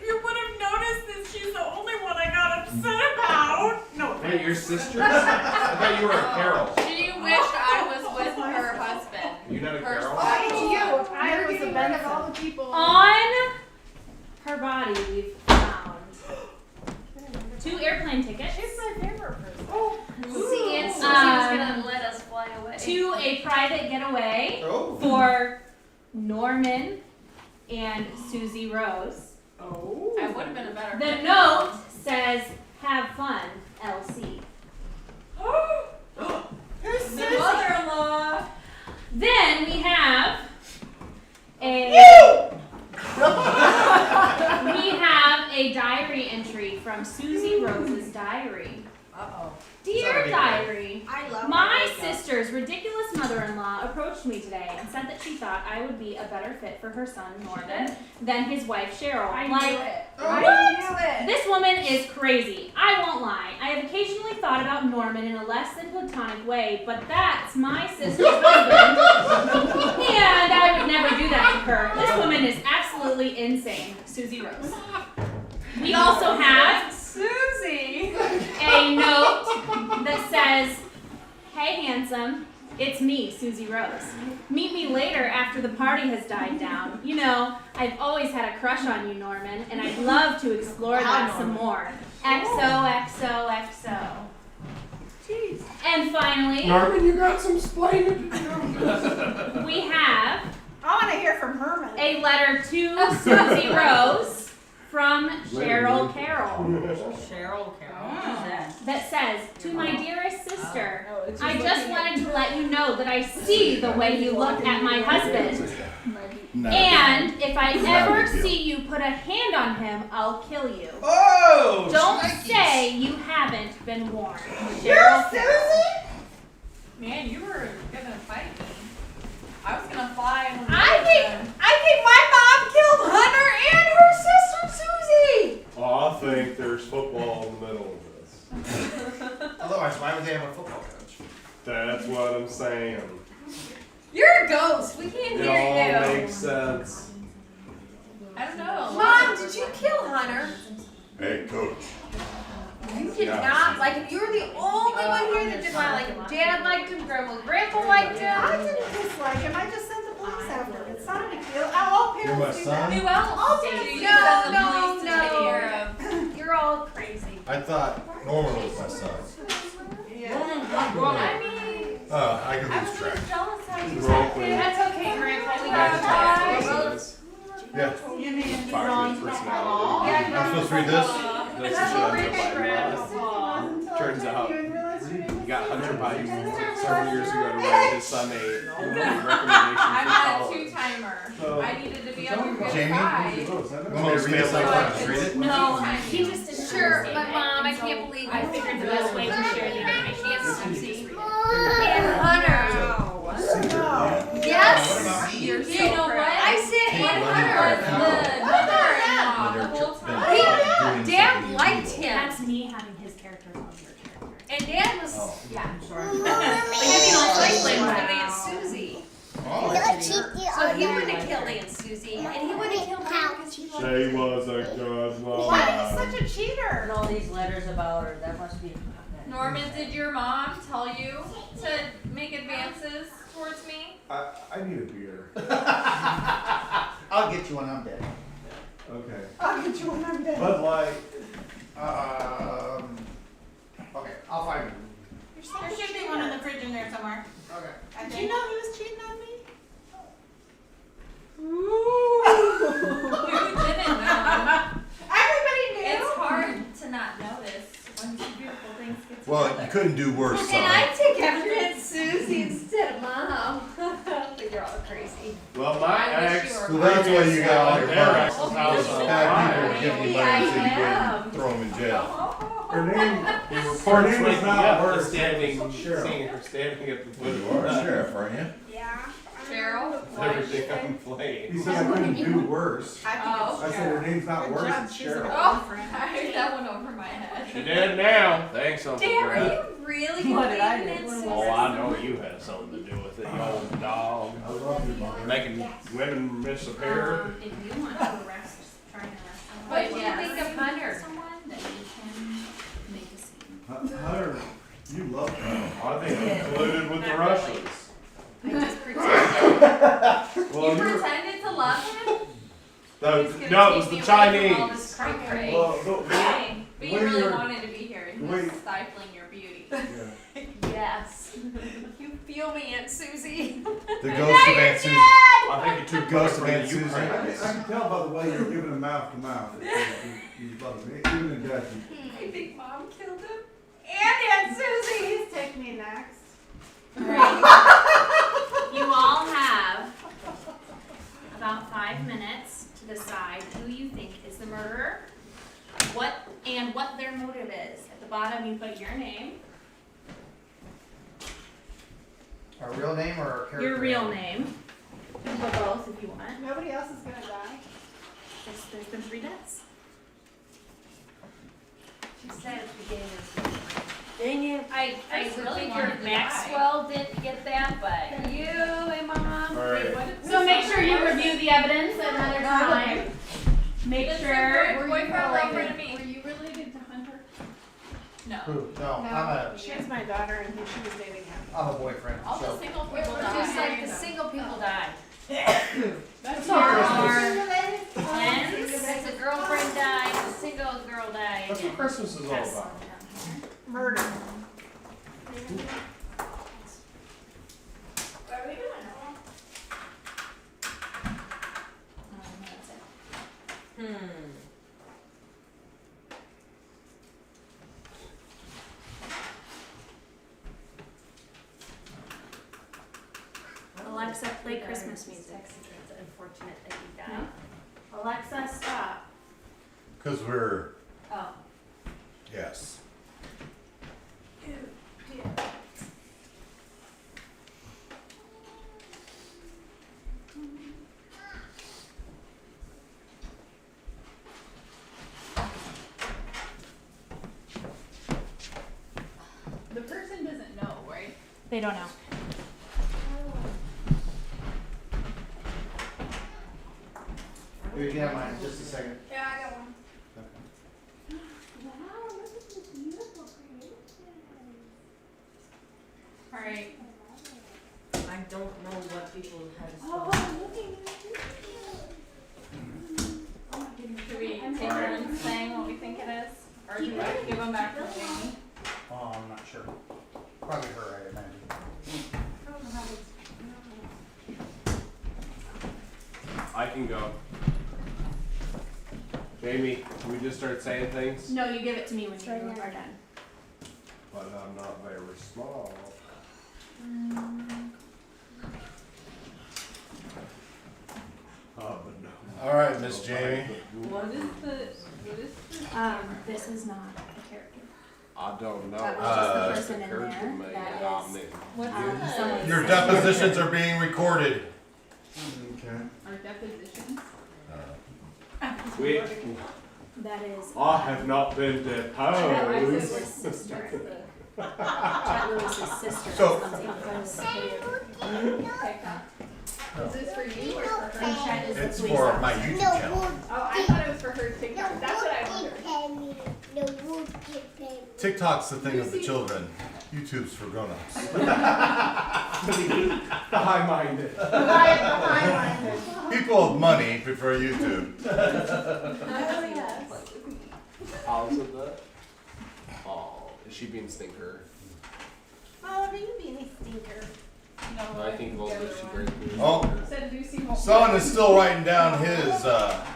You would have noticed that she's the only one I got upset about. No. Wait, your sister? I thought you were a Carol. She wished I was with her husband. You not a Her Carol? Oh, it's you. I was a Benson. people. On her body, we've found 2 airplane tickets. She's my favorite person. See, and Susie's gonna let us fly away. To a private getaway Oh. for Norman and Susie Rose. I would have been a better The note says, "Have fun, LC." Who's The Susie? mother-in-law. Then we have a diary entry from Susie Rose's diary. Uh-oh. Dear diary, I love my sister's ridiculous mother-in-law approached me today and said that she thought I would be a better fit for her son Norman than his wife Cheryl. I Like, knew it. what? I knew it. This woman is crazy. I won't lie. I have occasionally thought about Norman in a less than platonic way, but that's my sister's husband, and I would never do that to her. This woman is absolutely insane. Susie Rose. We also have Susie. a note that says, "Hey, handsome. It's me, Susie Rose. Meet me later after the party has died down. You know, I've always had a crush on you, Norman, and I'd love to explore that some more. XOXOXO. Jeez. And finally, Norman, you got some splaining to do. we have I want to hear from Herman. a letter to Susie Rose from Cheryl Carroll Cheryl Carroll. Who's that? that says, to my dearest sister, Oh, it's I just wanted to let you know that I see the way you look at my husband. And if I ever see you put a hand on him, I'll kill you. Oh! Don't shnikes. say you haven't been warned. You're Cheryl Carroll. Susie? Man, you were gonna fight me. I was gonna fly. And I think my mom killed Hunter and her sister Susie. Oh, I think there's football in the middle of this. Otherwise, why would they have a football coach? That's what I'm saying. You're a ghost. We can't It hear all you. makes sense. I don't know. Mom, did you kill Hunter? Hey, coach. You did not like him. You were the only one here that did not like him. Dad liked him. Grandpa liked him. I didn't dislike him. I just sent the police after him. It's not a big deal. All You're my parents do son? that. Who else? All did parents you do send that. the police to take care of? You're all crazy. I thought Norman was my son. I mean, I could I lose was track. just jealous how you Roll, said please. it. that's okay, Grandpa. We got That's time. Yeah. You mean Fire his personality. Yeah, I'm supposed to read this? This is That's under pretty by good, law. Turns out You realize your name you was got Hunter Susie? Biden several years ago to write his son a recommendation I'm for not a college. two-timer. So- I needed to be on your good Jamie? side. You want me to read this like that? Just read it? No, he just didn't Sure, understand but it, Mom, I and so can't believe I it. figured the best way to share the information was to Susie. And Hunter. Yes. What about me? You're You so know what? correct. I said and Hunter. Dad liked him. That's me having his character on your character. And Dad was. Yeah. But you don't like him with Aunt Susie. Oh. So he wouldn't have killed Aunt Susie. And he wouldn't have killed her because he loved She was a good Why woman. are you such a cheater? And all these letters about her, that must be. Norman, did your mom tell you to make advances towards me? I need a beer. I'll get you when I'm dead. Okay. I'll get you when I'm dead. Bud Light. Okay, I'll find you. There should be one in the fridge in there somewhere. Okay. Did you know he was cheating on me? Who didn't know? Everybody knew. It's hard to not notice when two beautiful things get together. Well, you couldn't do worse, And son. I take after Aunt Susie instead of Mom. I think you're all crazy. Well, my I wish ex. you were So that's why you got all your Their money. ex's house on Bad people fire. giving you money so you can throw them in jail. Her name. The Her reports name is waking not up, worse. standing, Cheryl. seeing her standing at the foot You of are the a bed. sheriff, aren't you? Yeah. Cheryl? Everything on He flames. said I couldn't do worse. I think Oh. I said her name's not worse, Judge, it's she's a Cheryl. Oh, I heard that one over my head. She did now. Thanks, Uncle Dad, Brett. are you really What gonna did I leave do? Aunt Susie? Oh, I know you had something to do with it, you old dog. I love you, Mom. Making women disappear. If you want to arrest, try and arrest someone. What do you think of Hunter? Someone that you can make a scene. Hunter, you love her. I think he colluded with the Russians. I just pretended. Well, You you were, pretended to love him? no, He's gonna no, it take was me the away from all Chinese. this cray-cray. Well, Okay, but you when really you're- wanted to be here and he wait. was stifling your beauty. yeah. Yes. You feel me, Aunt Susie. The ghost of Aunt Susie. I think you took Ghost from of the Aunt Susie. Ukraine. I can tell by the way you're giving him mouth to mouth. You love him, even in judgment. I think Mom killed him. And Aunt Susie. Please take me next. You all have about 5 minutes to decide who you think is the murderer, what their motive is. At the bottom, you put your name, Our real name or our character your real name. You can put both if you want. Nobody else is gonna die. There's been 3 deaths. She said at the beginning of Dang it. I Chris really figured wanted to Maxwell didn't get that, but you and Mom. All right. So make sure you review the evidence another time. Make This is sure. your boyfriend like her to me. Were you related to Hunter? No. Who? No, I'm She's my daughter and she was dating him. a boyfriend. All the So. single We're people just like the die. single people died. That's There our are friends, a girlfriend died, a single girl died. That's what Christmas is all about. Murder. What are we doing? Alexa, play Christmas music. It's unfortunate that you died. Alexa, stop. Because we're, Oh. yes. The person doesn't know, right? They don't know. You can have mine in just a second. Yeah, I got one. Alright. I don't know what people have Oh, spoken. Should we take turns saying what we think it is? Or should we give them back to Jamie? Oh, I'm not sure. Probably her, I imagine. I can go. Jamie, can we just start saying things? No, you give it to me when you are done. But I'm not very small. Oh, but no. All right, Miss Jamie. What is the This is not a character. I don't know. That was just the Just person in occurred to there me that that is- I knew. what's someone's Your depositions are being recorded. Okay. our depositions? Wait, That is. I have not been Chet Lewis's deposed. sister. Chet Lewis's sister. So- comes in from the TikTok. Is this for you or for And her? Chet is the It's police for my officer. YouTube channel. Oh, I thought it was for her TikTok. That's what I wondered. TikTok's the thing of the children. YouTube's for grown-ups. High-minded. People of money prefer YouTube. Oh, yes. How's it that? Oh, is she being stinker? Oh, do you be any stinker? No. I think of Lucy Gray. Oh. Said Lucy won't. Son is still writing down his,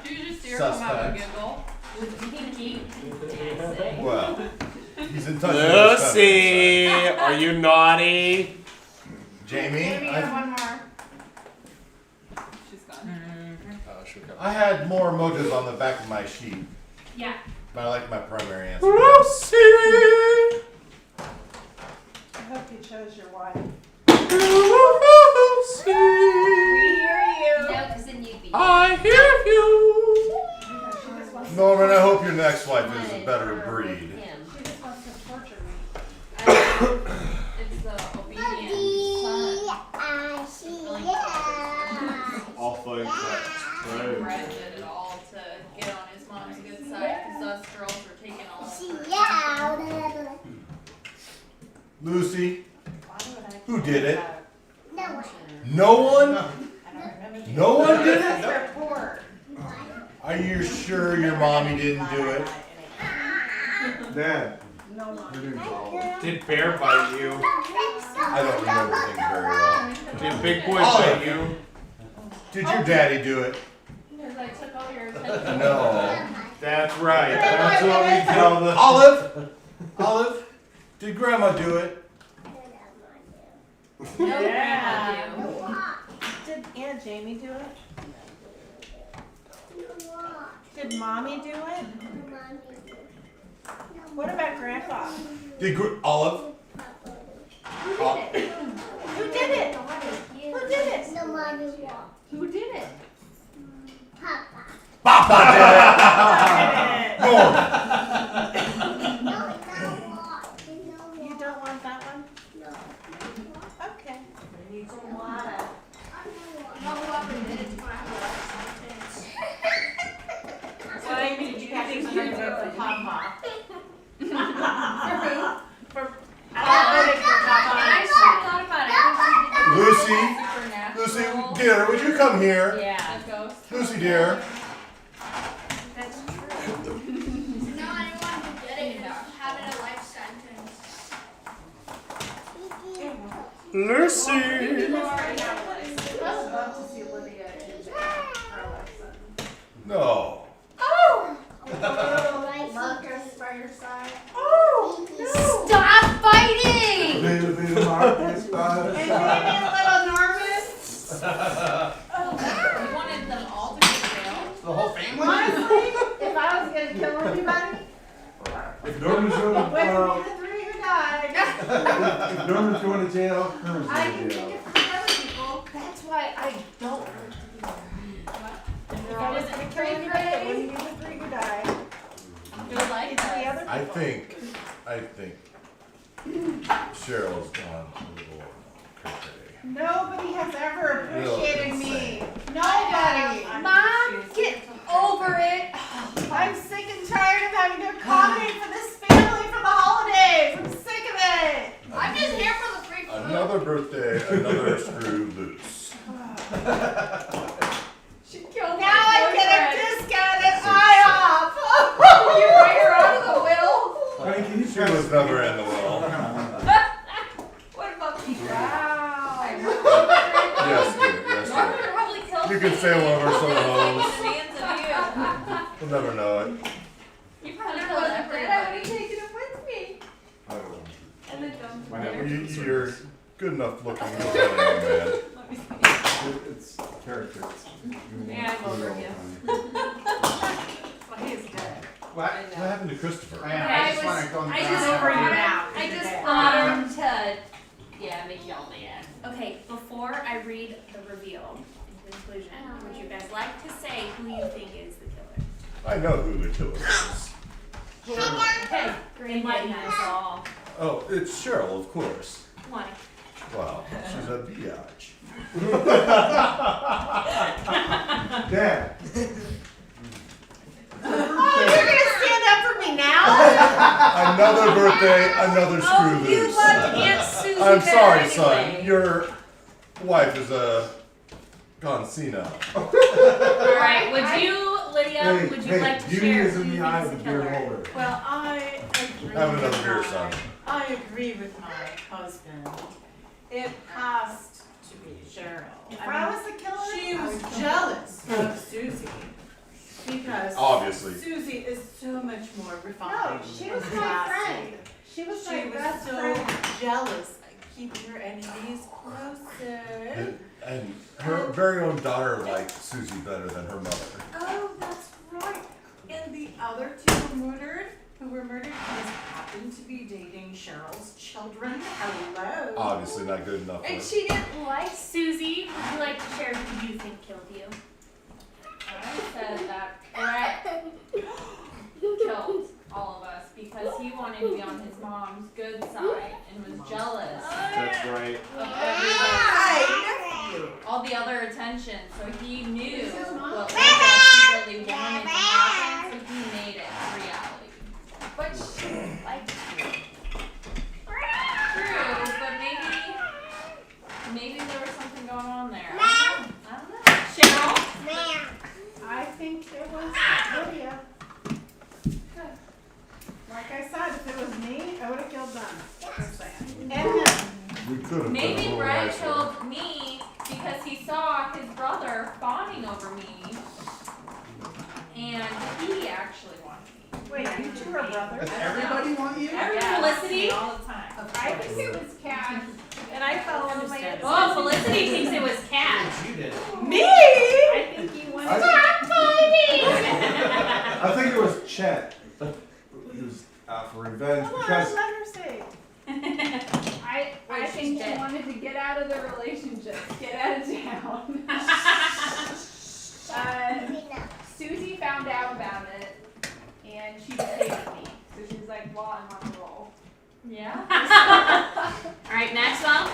Did you just hear him have a suspect. giggle? With pinky dancing. Well, he's in touch with his Lucy, are you naughty? Jamie, Maybe you have one more. She's gone. Oh, she'll come. I had more emojis on the back of my sheet, Yeah. but I like my primary answer. Lucy! I hope you chose your wife. Lucy! We hear you. No, because then you'd be. I hear you! Norman, I hope your next wife is a better breed. Him. She just wants to torture me. It's the obedient son. I'll find that. Brett Right. did it all to get on his mom's good side because us girls were taking all of her. Lucy, Why would I who did it? care? No one? I don't remember. No one did it? They're poor. Are you sure your mommy didn't do it? Dad. No one. Your name's Olive. Did Bear bite you? I don't remember things very well. Did Big Boy Olive. bite you? Did your daddy do it? Because I took all your attention. No. That's right. That's what we tell the. Olive, did grandma do it? No, Yeah. Grandma Did Aunt Jamie do it? Did Mommy do it? What about Grandpa? Did Olive? Who did it? Who did it? Who did it? Papa did it! Norman. You don't want that one? Okay. So Amy, did you think you were going for Papa? would you come here, Yeah. Lucy dear? That's true. No, I didn't want to get it about having a life sentence. Lucy. I would love to see Lydia in her lesson. No. Marcus by your side. Stop fighting! Little bit of Marcus by the And maybe side. a little nervous. You wanted them all to go to jail? The whole family? Honestly, if I was gonna kill anybody, If Norman's going it to wouldn't be the three who died. if Norman's going to jail, Herman's I going can to think jail. of three other people. That's why I don't want to be there. If I was gonna kill anybody, it wouldn't be the three who died. It's the other I people. think Cheryl's gone a little crazy. Nobody has ever appreciated Really? me. Nobody. Mom, get over it. I'm sick and tired of having to accommodate for this family for the holidays. I'm sick of it. I'm just here for the free food. Another birthday, another screw loose. She killed Now I get a discounted IHOP. You write her out of the will. Honey, can you She was never in the will. What about me? Wow. Yes, dear. Yes, Norman dear. probably killed You can say one of our solo hoes. Fans of you. We'll never know it. You probably I killed would have everybody. taken him with me. I don't know. And then dumped Why them. not? You're good enough looking young man. It's character. Yeah, I'm over you. Well, he's dead. What? What happened to Christopher? I just want to go I back. just over you now. I just to make y'all mad. Okay, before I read the reveal and conclusion, would you guys like to say who you think is the killer? I know who the killer is. Okay, enlighten us all. Oh, it's Cheryl, of course. Why? Wow, she's a biatch. Dad. Oh, you're gonna stand up for me now? Another birthday, another screw Oh, you loose. loved Aunt Susie I'm better sorry, anyway. son. Your wife is gone senile. All right, would you, Lydia, Hey, would you hey, like to beauty share is who in you the think eye is of the the beer killer? holder. Well, I agree. Have another with beer, my- son. I agree with my husband. It has to be Cheryl. If I was the killer, she was jealous of Susie because Obviously. Susie is so much more refined. No, she was and my classy. friend. She was my She was best so friend. jealous. Keeping her enemies closer. And her very own daughter liked Susie better than her mother. Oh, that's right. And the other two who were murdered just happened to be dating Cheryl's children. Hello. Obviously not good enough for And her. she didn't like Susie. Would you like to share who you think killed you? I said that Brett killed all of us because he wanted to be on his mom's good side and was jealous That's right. of everybody, all the other attention. So he knew what we really wanted to happen, so he made it a reality. But she liked you. True, but maybe there was something going on there. I don't know. Cheryl? I think it was Lydia. Like I said, if it was me, I would have killed them. Just saying. And him. We could have Maybe been a little Brett nicer. killed me because he saw his brother fawning over me, and he actually wanted me. Wait, you two are brothers? Does everybody want you? Felicity? all the time. I think it was Cat. And I fell on my head. Oh, Felicity thinks it was Cat. You did. Me? I think you went. Stop fighting! I think it was Chet. He was out for revenge Come on, because let her say. I Wait, think she's he dead. wanted to get out of the relationship, get out of town. Susie found out about it, and she just hated me. So she was like, well, I'm on the roll. Yeah. All right, Maxwell?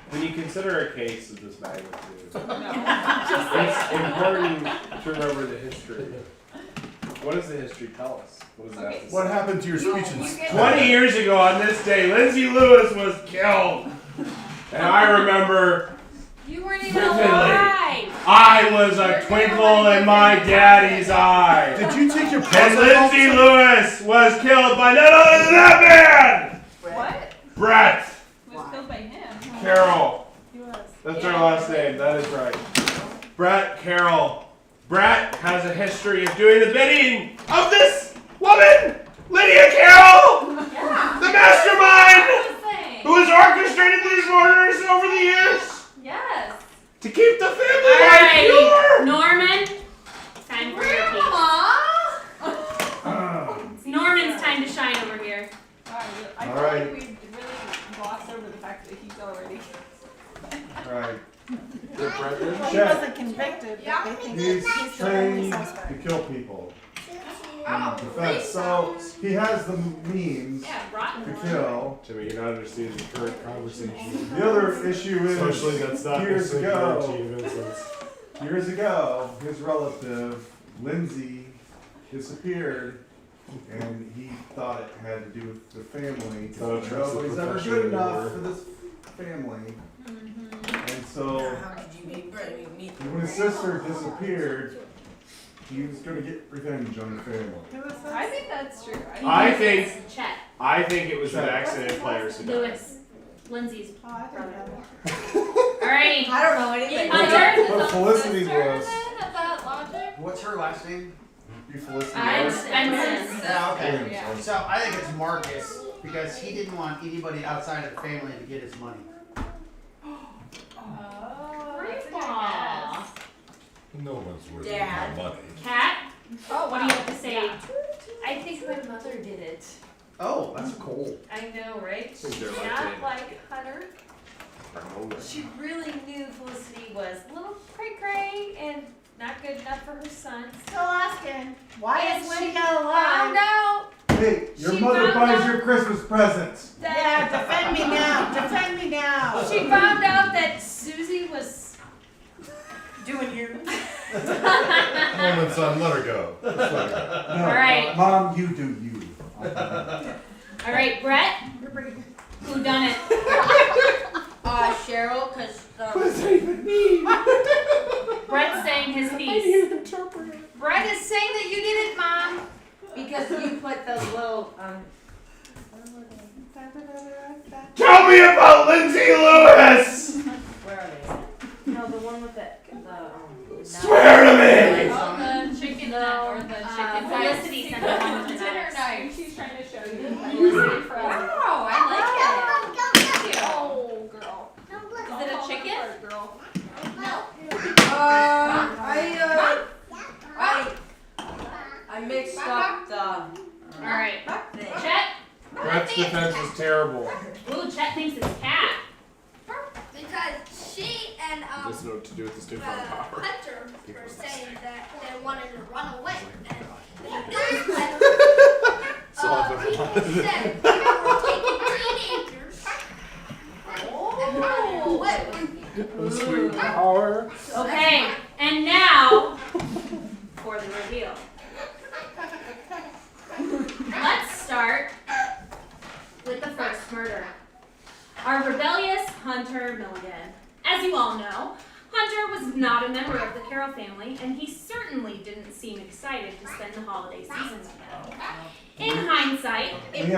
When you consider a case of this magnitude, No. it's important to remember the history. What does the history tell us? What does that have to What say? happened to your speech and 20 years ago on this day, Lindsay Lewis was killed. And I remember You weren't even Vividly. alive. I was a twinkle in my daddy's eye. Did you take your And pencil? Lindsay Lewis was killed by none other than that man! What? Brett Was killed by him. Carroll. He was. That's her last name, that is right. Brett Carroll. Brett has a history of doing the bidding of this woman, Lydia Carroll, Yeah. the mastermind Saying. who has orchestrated these murders over the years Yes. to keep the family All life right, pure. Norman. Time for your piece. It's Norman's time to shine over here. Wow, I All feel right. like we really glossed over the fact that he's already. Right. Well, he Check. wasn't convicted, but Yeah. they think He's he's the only trained suspect. to kill people Oh, in defense. So he has the means Yeah, rotten to one. kill. Jimmy, you're not understanding the current conversation. The other issue is Socially, that's not years necessarily ago, achievements. years ago, his relative Lindsay disappeared, and he thought it had to do with the family. Not a trusted Nobody's ever profession good enough anymore. for this family, Mm-hmm. and so How could you be bringing me? when his sister disappeared, he was going to get revenge on the family. Who was this? I think that's true. I think Chet. I think it was an accident players who died. Lewis. Lindsay's Oh, I didn't know that. Alrighty. I don't know anything. Hunter. But Felicity was. Of that logic? What's her last name? Be Felicity I'm was. Benson. Yeah, okay. Williams Yeah. was. So I think it's Marcus because he didn't want anybody outside of the family to get his money. Oh, that's a good Aw. guess. No one's worth Dad. my money. Cat. Oh, What do you have to say? I think my mother did it. Oh, that's cool. I know, right? think they're She's like not it. like Hunter. She really knew Felicity was a little cray-cray and not good enough for her son. Still asking, why And is she Lydia found alive? out Hey, your She mother found buys out- your Christmas presents. Yeah, that defend me now, defend me now. she found out that Susie was Doing you. Norman, son, let her go. Just let her go. No, All right. Mom, you do you. All right, Brett. Who done it? Cheryl, cause What does that even mean? Brett's saying his piece. Brett is saying that you did it, Mom. because you put those little Tell me about Lindsay Lewis! where are they? No, the one with the Swear to me! Oh, the chicken nut or the chicken Felicity sent the one with the dinner knives. knife. She's trying to show you. Felicity from. Wow, I like it. Oh, girl. Is it a chicken? Girl. I mixed up the All right. thing. Chet. Brett's defense was terrible. Ooh, Chet thinks it's cat. because she and Doesn't know what to do with this newfound power. Hunter were saying that they wanted to run away. And he said they were taking teenagers and running away. Sweet power. Okay, and now for the reveal. Let's start with the first murder. Our rebellious Hunter Milligan. As you all know, Hunter was not a member of the Carroll family, and he certainly didn't seem excited to spend the holiday season with them. In hindsight, it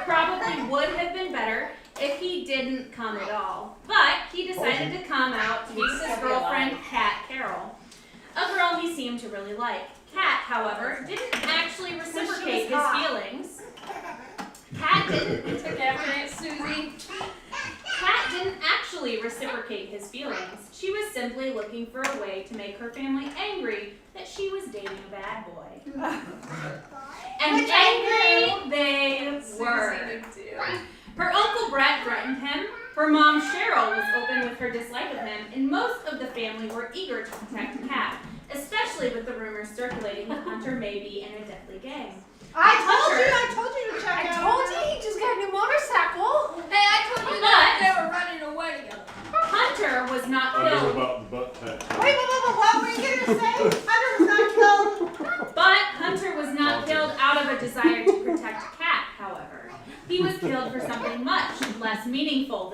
probably would have been better if he didn't come at all. But he decided to come out to meet his girlfriend, Kat Carroll, a girl he seemed to really like. Kat, however, didn't actually reciprocate his feelings. Kat didn't. Took after Aunt Susie. Kat didn't actually reciprocate his feelings. She was simply looking for a way to make her family angry that she was dating a bad boy. And angry they were. Her uncle Brett threatened him. Her mom Cheryl was open with her dislike of him, and most of the family were eager to protect Kat, especially with the rumors circulating that Hunter may be in a deadly gang. I told you to check I out. told you he just got a new motorcycle. Hey, I told you that they were running away together. Hunter was not I know killed, about the butt tattoo. Wait, what were you gonna say? Hunter was not killed. but Hunter was not killed out of a desire to protect Kat, however. He was killed for something much less meaningful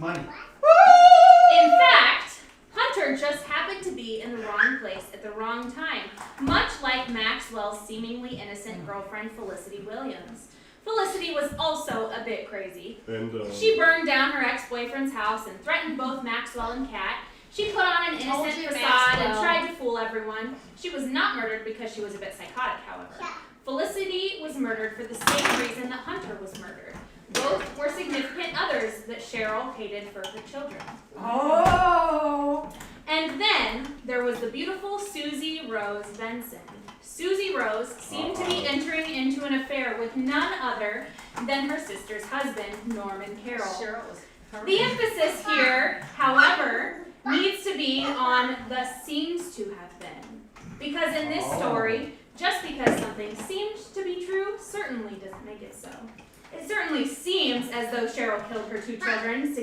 Money. In fact, Hunter just happened to be in the wrong place at the wrong time, much like Maxwell's seemingly innocent girlfriend Felicity Williams. Felicity was also a bit crazy. She burned down her ex-boyfriend's house and threatened both Maxwell and Kat. She put on an innocent facade and tried to fool everyone. She was not murdered because she was a bit psychotic, however. Felicity was murdered for the same reason that Hunter was murdered. Both were significant others that Cheryl hated for her children. Oh! And then there was the beautiful Susie Rose Benson. Susie Rose seemed to be entering into an affair with none other than her sister's husband, Norman Carroll. The emphasis here, however, needs to be on the seems to have been. Because in this story, just because something seemed to be true certainly doesn't make it so. It certainly seems as though Cheryl killed her two children's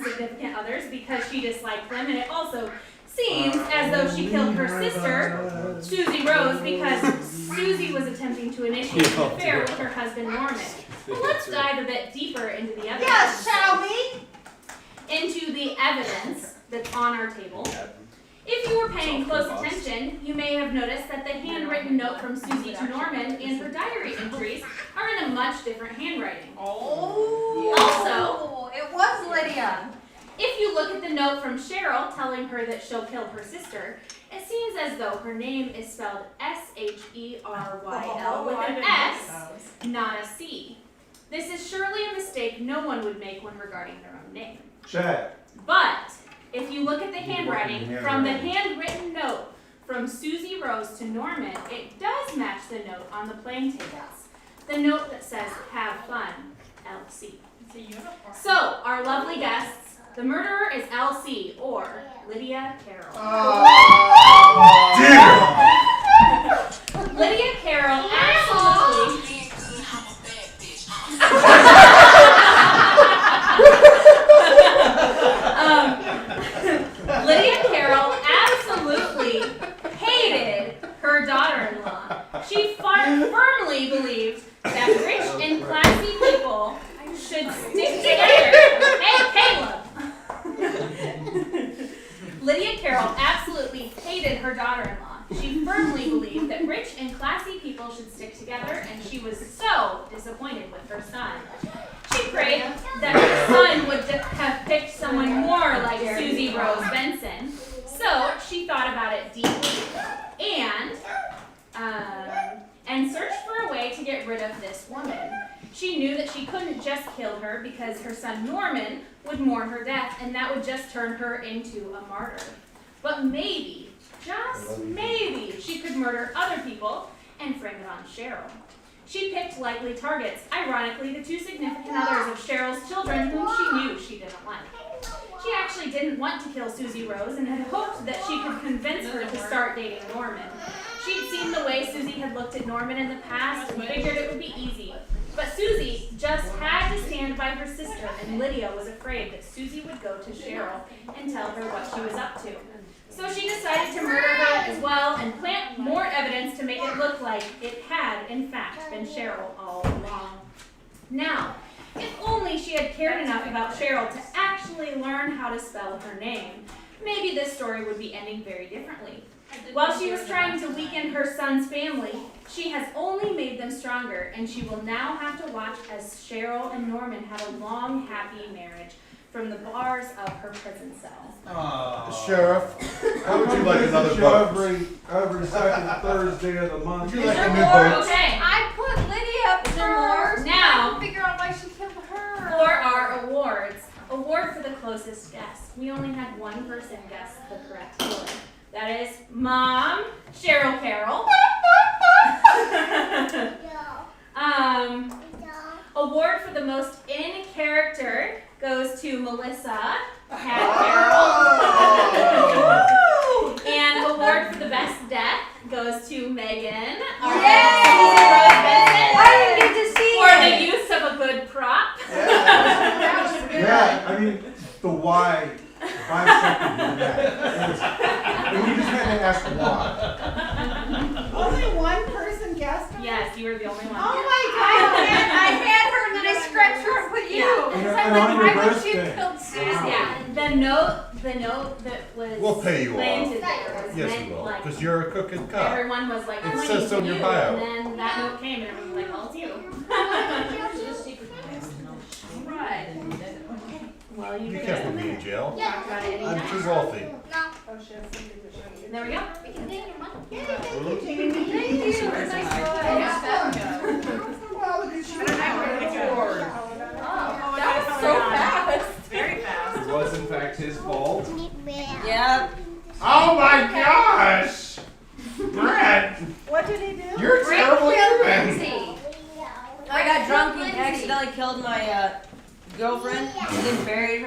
significant others because she disliked them, and it also seems as though she killed her sister, Susie Rose, because Susie was attempting to initiate an affair with her husband Norman. Well, let's dive a bit deeper into the evidence. Yes, shall we? Into the evidence that's on our table. If you were paying close attention, you may have noticed that the handwritten note from Susie to Norman and her diary entries are in a much different handwriting. Oh. Also, it was Lydia. if you look at the note from Cheryl telling her that she'll kill her sister, it seems as though her name is spelled S-H-E-R-Y-L with an S, not a C. This is surely a mistake no one would make when regarding their own name. Chad. But if you look at the handwriting from the handwritten note from Susie Rose to Norman, it does match the note on the playing tables. The note that says, "Have fun, LC." So, our lovely guests, the murderer is LC, or Lydia Carroll. Lydia Carroll absolutely... Lydia Carroll absolutely hated her daughter-in-law. She firmly believed that rich and classy people should stick together. Hey, Caleb! Lydia Carroll absolutely hated her daughter-in-law. She firmly believed that rich and classy people should stick together, and she was so disappointed with her son. She prayed that her son would have picked someone more like Susie Rose Benson. So she thought about it deeply and searched for a way to get rid of this woman. She knew that she couldn't just kill her because her son Norman would mourn her death, and that would just turn her into a martyr. But maybe, just maybe, she could murder other people and frame it on Cheryl. She picked likely targets, ironically the two significant others of Cheryl's children whom she knew she didn't like. She actually didn't want to kill Susie Rose and had hoped that she could convince her to start dating Norman. She'd seen the way Susie had looked at Norman in the past and figured it would be easy. But Susie just had to stand by her sister, and Lydia was afraid that Susie would go to Cheryl and tell her what she was up to. So she decided to murder her as well and plant more evidence to make it look like it had, in fact, been Cheryl all along. Now, if only she had cared enough about Cheryl to actually learn how to spell her name, maybe this story would be ending very differently. While she was trying to weaken her son's family, she has only made them stronger, and she will now have to watch as Cheryl and Norman have a long, happy marriage from the bars of her prison cell. Sheriff, How would you like another boat? every second Thursday of the month. Would you like a new boat? Okay, I put Lydia up first. Now, Figure out why she killed her. for our awards. Award for the closest guess. We only had one person guess the correct word. That is Mom, Cheryl Carroll. Award for the most in character goes to Melissa, Cat Carroll. And award for the best death goes to Megan, our Susie Rose Benson. I didn't get to see For it. the use of a good prop. Yeah, I mean, the why, 5 seconds in that. And we just had to ask why. Only one person guessed Yes, you were the only one. Oh my God. I had her and then I scratched her and put you. Yeah. And on your Why would you birthday. killed Susan? Yeah, the note that was We'll pay you planted off. there was Yes, meant we will, like because you're a crooked cop. everyone was like It pointing says so to in your you, bio. and then that note came and everyone was like, oh, it's you. Right. Well, you You did can't put it. me in jail. Talk about it I'm anytime. too wealthy. There we go. We can take your money. Thank you. Nice Wow, look at you. That was so fast. Very fast. It was in fact his fault. Yep. Oh my gosh! Brett, What did he do? you're a terrible human. Lindsay. I got drunk and Lindsay. accidentally killed my girlfriend and then buried her.